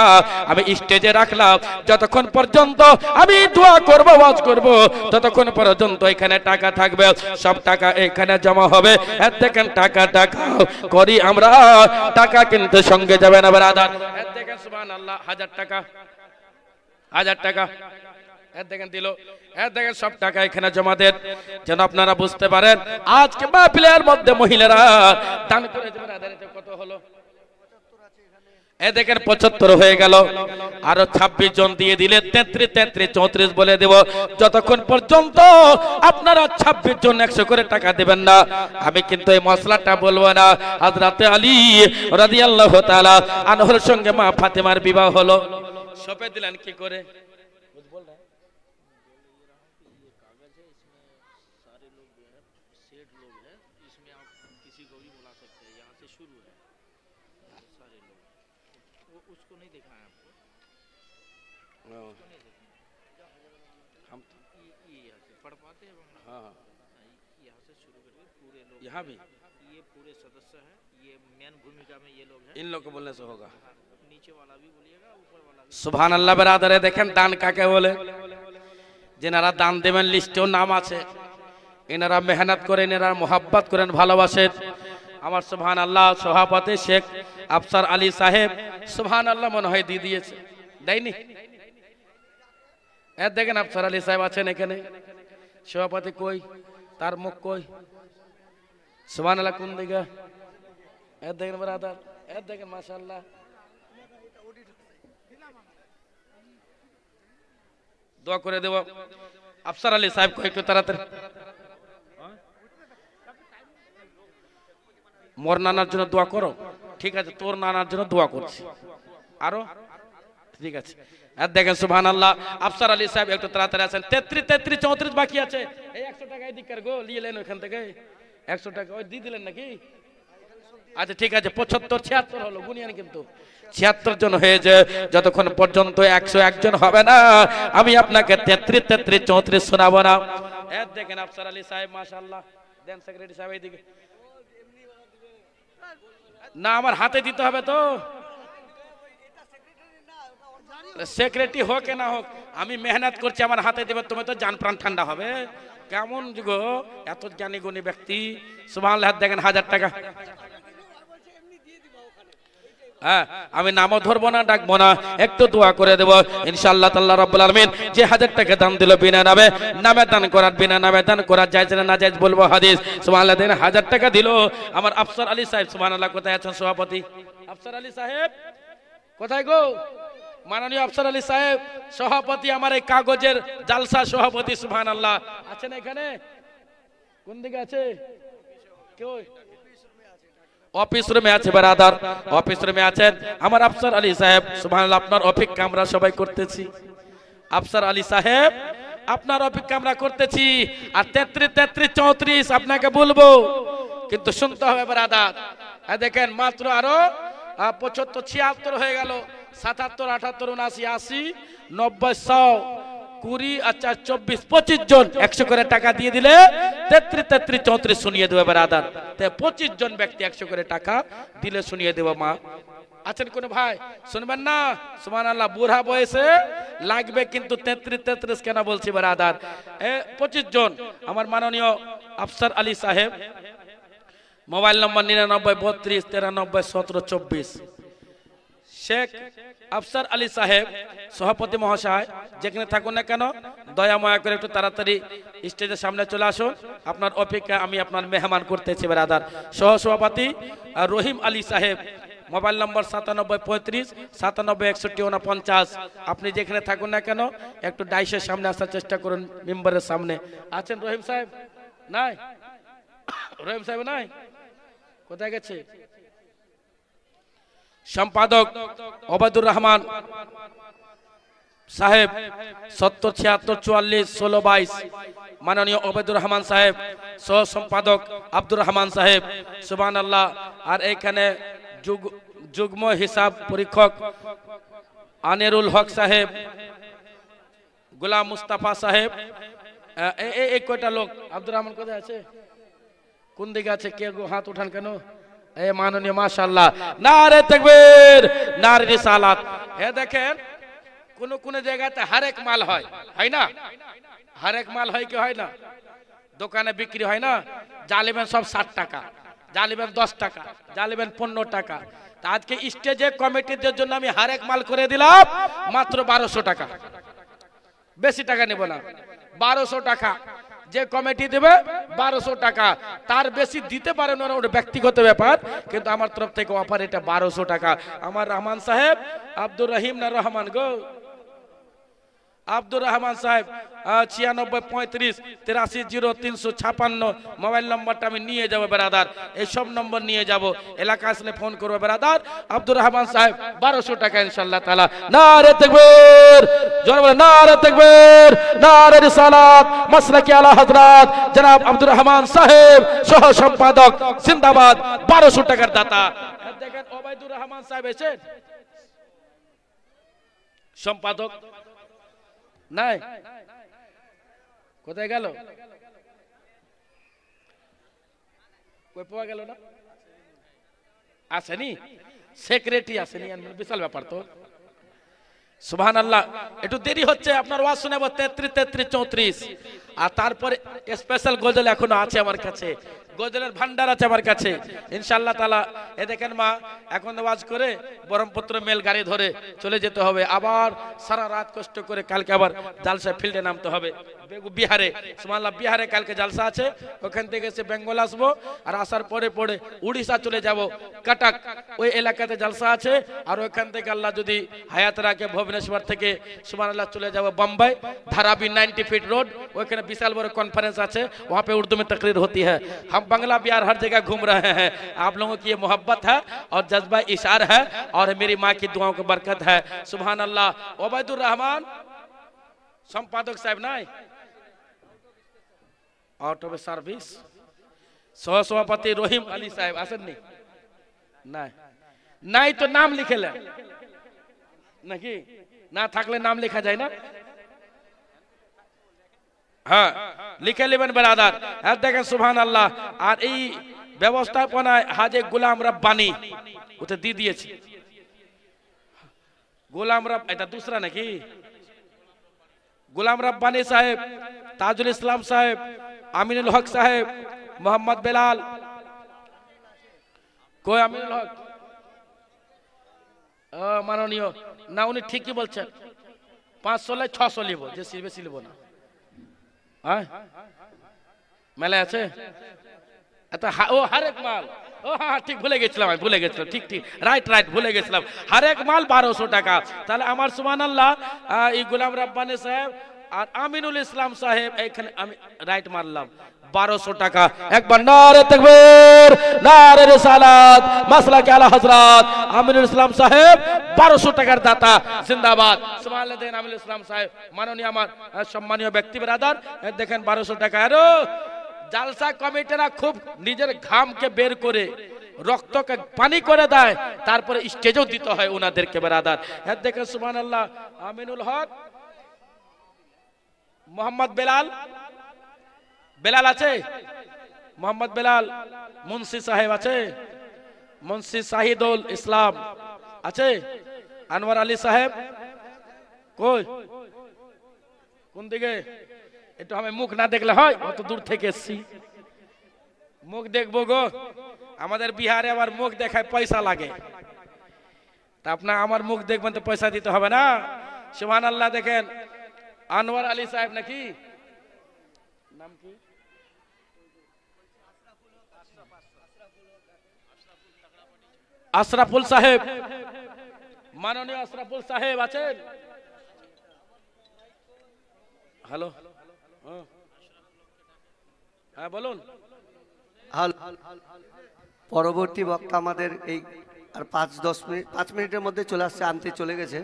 আমি স্টেজে রাখলাম, যতক্ষণ পর্যন্ত আমি দোয়া করব ওয়াজ করব ততক্ষণ পর্যন্ত এখানে টাকা থাকবে, সব টাকা এখানে জমা হবে। এ দেখেন টাকা টাকা করি আমরা, টাকা কিন্তু সঙ্গে যাবে না ব্রাদার। এ দেখেন সুবহানাল্লাহ 1000 টাকা, 1000 টাকা দেখেন দিল। দেখেন সব টাকা এখানে জমা দেন, যেন আপনারা বুঝতে পারেন আজকে মাহফিলের মধ্যে মহিলারা দান করে দেবেন। কত হলো? এ দেখেন 75 হয়ে গেল। আরো 26 জন দিয়ে দিলে 33 33 34 বলে দেব। যতক্ষণ পর্যন্ত আপনারা 26 জন 100 করে টাকা দেবেন না, আমি কিন্তু এই মশলাটা বলবো না। হযরত আলী রাদিয়াল্লাহু তাআলা আনহুর সঙ্গে মা ফাতেমার বিবাহ হলো। সপে দিলেন কি করে? यहाँ भी ये पूरे सदस्य हैं, ये मेन भूमिका में ये लोग हैं, इन लोग को बोलने से होगा। नीचे वाला भी बोलिएगा, ऊपर वाला भी। सुभान अल्लाह। बरादर है, देखें दान काके बोले। যেনারা দান দেবেন লিস্টেও নাম আছে, এনারা মেহনত করেন, এনারা মোহাব্বত করেন, ভালোবাসেন। আমার সুবহানাল্লাহ সভাপতি শেখ আফসার আলী সাহেব সুবহানাল্লাহ মনে হয় দিয়ে দিয়েছে, দেয়নি? দেখেন আফসার আলী সাহেব আছেন এখানে, সভাপতি কই, তার মুখ কই? সুবহানাল্লাহ কোন দিকে? দেখেন ব্রাদার, দেখেন মাশাআল্লাহ। দোয়া করে দেব আফসার আলী সাহেব একটু তাড়াতাড়ি। মোর নানার জন্য দোয়া করো, ঠিক আছে? তোর নানার জন্য দোয়া করছি, আরো ঠিক আছে। আর দেখেন সুবহানাল্লাহ আফসার আলী সাহেব একটু তাড়াতাড়ি আছেন। 33 33 34 বাকি আছে। এই 100 টাকা এদিককার গো নিয়ে নেন ওখান থেকে, 100 টাকা ওই দিয়ে দিলেন নাকি? আচ্ছা ঠিক আছে, 75 76 হলো, গুনিয়ান কিন্তু 76 জন হয়েছে। যতক্ষণ পর্যন্ত 101 জন হবে না আমি আপনাকে 33 33 34 শোনাবো না। দেখেন আফসার আলী সাহেব মাশাআল্লাহ, দেন সেক্রেটারি সাহেব এইদিকে। না আমার হাতে দিতে হবে তো, সেক্রেটারি হোক না হোক আমি মেহনত করছি, আমার হাতে দেবে, তুমি তো জান প্রাণ ঠান্ডা হবে। কেমন গো এত জ্ঞানী গুণী ব্যক্তি, সুবহানাল্লাহ। দেখেন 1000 টাকা। হ্যাঁ আমি নামও ধরবো না, ডাকবো না, একটু দোয়া করে দেবো ইনশাআল্লাহ তাআলা রাব্বুল আলামিন। যে 1000 টাকা দান দিল বিনা নামে, নামে দান করার, বিনা নামে দান করার জায়েজ না না জায়েজ বলবো হাদিস। সুবহানাল্লাহ। দেখেন 1000 টাকা দিল আমার আফসার আলী সাহেব। সুবহানাল্লাহ। কোথায় আছেন সভাপতি? আফসার আলী সাহেব কোথায় গো? মাননীয় আফসার আলী সাহেব সভাপতি, আমার এই কাগজের জালসা সভাপতি। সুবহানাল্লাহ। আছেন এখানে? কোন দিকে আছে? কেউ অফিস রুমে আছে ব্রাদার, অফিস রুমে আছেন আমার আফসার আলী সাহেব। সুবহানাল্লাহ। আপনার অপেক্ষা আমরা সবাই করতেছি আফসার আলী সাহেব, আপনার অপেক্ষা আমরা করতেছি। আর 33 33 34 আপনাকে বলবো, কিন্তু শুনতে হবে ব্রাদার। দেখেন মাত্র আরো 75 76 হয়ে গেল, 77 78 79 80 90 100 20 আচ্ছা 24 25 জন 100 করে টাকা দিয়ে দিলে 33 33 34 শুনিয়ে দেবে ব্রাদার। 25 জন ব্যক্তি 100 করে টাকা দিলে শুনিয়ে দেব। মা আছেন কোন ভাই? শুনবেন না? সুবহানাল্লাহ। বুড়া বয়সে লাগবে কিন্তু 33 33 কেন বলছি ব্রাদার? 25 জন আমার মাননীয় আফসার আলী সাহেব। মোবাইল নম্বর 99 32 93 17 24। শেখ আফসার আলী সাহেব সভাপতি মহাশয়, যেখানে থাকুন না কেন দয়া মায়া করে একটু তাড়াতাড়ি স্টেজের সামনে চলে আসুন। আপনার অপেক্ষা আমি আপনার মেহমান করতেছি ব্রাদার। সহ সভাপতি রহিম আলী সাহেব, মোবাইল নম্বর 97 35 97 61 49। আপনি যেখানে থাকুন না কেন একটু ডাইসের সামনে আসার চেষ্টা করুন, মেম্বারের সামনে। আছেন রহিম সাহেব? নাই, রহিম সাহেব নাই, কোথায় গেছে? সম্পাদক ওবায়দুর রহমান সাহেব 70 76 44 16 22। মাননীয় ওবায়দুর রহমান সাহেব, সহ সম্পাদক আব্দুর রহমান সাহেব। সুবহানাল্লাহ। আর এখানে যুগ্ম হিসাব পরীক্ষক আনিরুল হক সাহেব, গোলাম মুস্তাফা সাহেব। এই কয়টা লোক। আব্দুর রহমান কোথায় আছে? কোন দিকে আছে? কে গো হাত উঠান কেন? মাননীয় মাশাআল্লাহ, নারে তাকবীর, নারে রিসালাত। দেখেন কোন কোন জায়গাতে হরেক মাল হয়, হয় না? হরেক মাল হয় কি হয় না? দোকানে বিক্রি হয় না? জালিবেন সব 60 টাকা, জালিবেন 10 টাকা, জালিবেন 15 টাকা। তা আজকে স্টেজে কমিটিদের জন্য আমি হরেক মাল করে দিলাম মাত্র 1200 টাকা। বেশি টাকা নেব না, 1200 টাকা। যে কমিটি দেবে 1200 টাকা, তার বেশি দিতে পারে না, ওটা ব্যক্তিগত ব্যাপার, কিন্তু আমার তরফ থেকে অফার এটা 1200 টাকা। আমার রহমান সাহেব, আব্দুর রহিম না রহমান গো? আব্দুর রহমান সাহেব 96 35 83 0 356 মোবাইল নম্বরটা আমি নিয়ে যাবো ব্রাদার। এই সব নম্বর নিয়ে যাব, এলাকা আসলে ফোন করবো ব্রাদার। আব্দুর রহমান সাহেব 1200 টাকা ইনশাআল্লাহ তাআলা। নারে তাকবীর, জোরে বলেন নারে তাকবীর, নারে রিসালাত। মাসলাকি আলা হযরত জনাব আব্দুর রহমান সাহেব সহ সম্পাদক জিন্দাবাদ, 1200 টাকার দাতা। দেখেন ওবায়দুর রহমান সাহেব এসেছেন, সম্পাদক নাই, কোথায় গেল? কই পাওয়া গেল না? আসেনি? সেক্রেটারি আসেনি, বিশাল ব্যাপার তো। সুবহানাল্লাহ। একটু দেরি হচ্ছে, আপনার ওয়াজ শোনাবো 33, 33, 34। আর তারপরে স্পেশাল গজল এখনো আছে আমার কাছে, গজলের ভান্ডার আছে আমার কাছে ইনশাআল্লাহ তাআলা। এ দেখেন মা, এখন ওয়াজ করে ব্রহ্মপুত্র মেল গাড়ি ধরে চলে যেতে হবে, আবার সারা রাত কষ্ট করে কালকে আবার জালসা ফিল্ডে নামতে হবে বিহারে। সুবহানাল্লাহ, বিহারে কালকে জালসা আছে, ওখান থেকে এসে বেঙ্গল আসবো, আর আসার পরে পরে উড়িষ্যা চলে যাব, কটক ওই এলাকাতে জালসা আছে। আর ওখান থেকে আল্লাহ যদি হায়াত রাখে ভুবনেশ্বর থেকে সুবহানাল্লাহ চলে যাব बम्बई, धारावी 90 फीट रोड, ওখানে विशाल बड़ा कॉन्फ्रेंस আছে, वहाँ पे उर्दू में तकरीर होती है। हम बांग्ला बिहार हर जगह घूम रहे हैं, आप लोगों की ये मोहब्बत है और जज्बा इशार है और मेरी माँ की दुआओं की बरकत है। सुभान अल्लाह। ओबैदुर रहमान সম্পাদক সাহেব নাই, অটো সার্ভিস সহসভাপতি রহিম আলী সাহেব আসেননি? নাই, নাই তো নাম লিখেলেন নাকি? না থাকলে নাম লেখা যায় না? হ্যাঁ, লিখে নেবেন ব্রাদার। হ্যাঁ দেখেন সুবহানাল্লাহ। আর এই ব্যবস্থাপনায় হাজে গোলাম রব্বানি ওটা দিয়ে দিয়েছে। গোলাম রব, এটা दूसरा নাকি? গোলাম রব্বানি সাহেব, তাজুল ইসলাম সাহেব, আমিনুল হক সাহেব, মোহাম্মদ বেলাল। কই আমিনুল হক? মাননীয় না, উনি ঠিকই বলছেন, 500 লাই 600 লিব, যে বেশি লিব না। হ্যাঁ মেলা আছে ও হরেক মাল। ও হ্যাঁ ঠিক ভুলে গেছিলাম, আমি ভুলে গেছিলাম, ঠিক ঠিক রাইট রাইট ভুলে গেছিলাম। হরেক মাল 1200 টাকা। তাহলে আমার সুবহানাল্লাহ এই গোলাম রব্বানি সাহেব আর আমিনুল ইসলাম সাহেব, এখানে আমি রাইট মারলাম, 1200 টাকা। একবার নারে তাকবীর, নারে রিসালাত, মাসলাকে আলা হযরত আমিনুল ইসলাম সাহেব 1200 টাকার দাতা, জিন্দাবাদ। সুবহানাল্লাহ। দেখেন আমিনুল ইসলাম সাহেব মাননীয় আমার সম্মানীয় ব্যক্তি ব্রাদার, দেখেন 1200 টাকা। আরো জালসা কমিটিরা খুব নিজের ঘামকে বের করে রক্তকে পানি করে দেয়, তারপরে স্টেজও দিতে হয় ওনাদেরকে ব্রাদার। হ্যাঁ দেখেন সুবহানাল্লাহ। আমিনুল হক, মোহাম্মদ বেলাল, বেলাল আছে? মোহাম্মদ বেলাল। মুন্সি সাহেব আছে? মুন্সি শাহিদুল ইসলাম আছে? আনোয়ার আলী সাহেব কই? কোন দিকে? একটু আমি মুখ না দেখলে হয়, অত দূর থেকে এসছি, মুখ দেখবো গো। আমাদের বিহারে আবার মুখ দেখায় পয়সা লাগে, তা আপনার আমার মুখ দেখবেন তো পয়সা দিতে হবে না? সুবহানাল্লাহ। দেখেন আনোয়ার আলী সাহেব নাকি? নাম কি? আশরাফুল সাহেব, মাননীয় আশরাফুল সাহেব আছেন? হ্যালো, হ্যাঁ বলুন। পরবর্তী বক্তা আমাদের এই আর 5 মিনিটের মধ্যে চলে আসছে, আনতে চলে গেছে।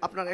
আপনার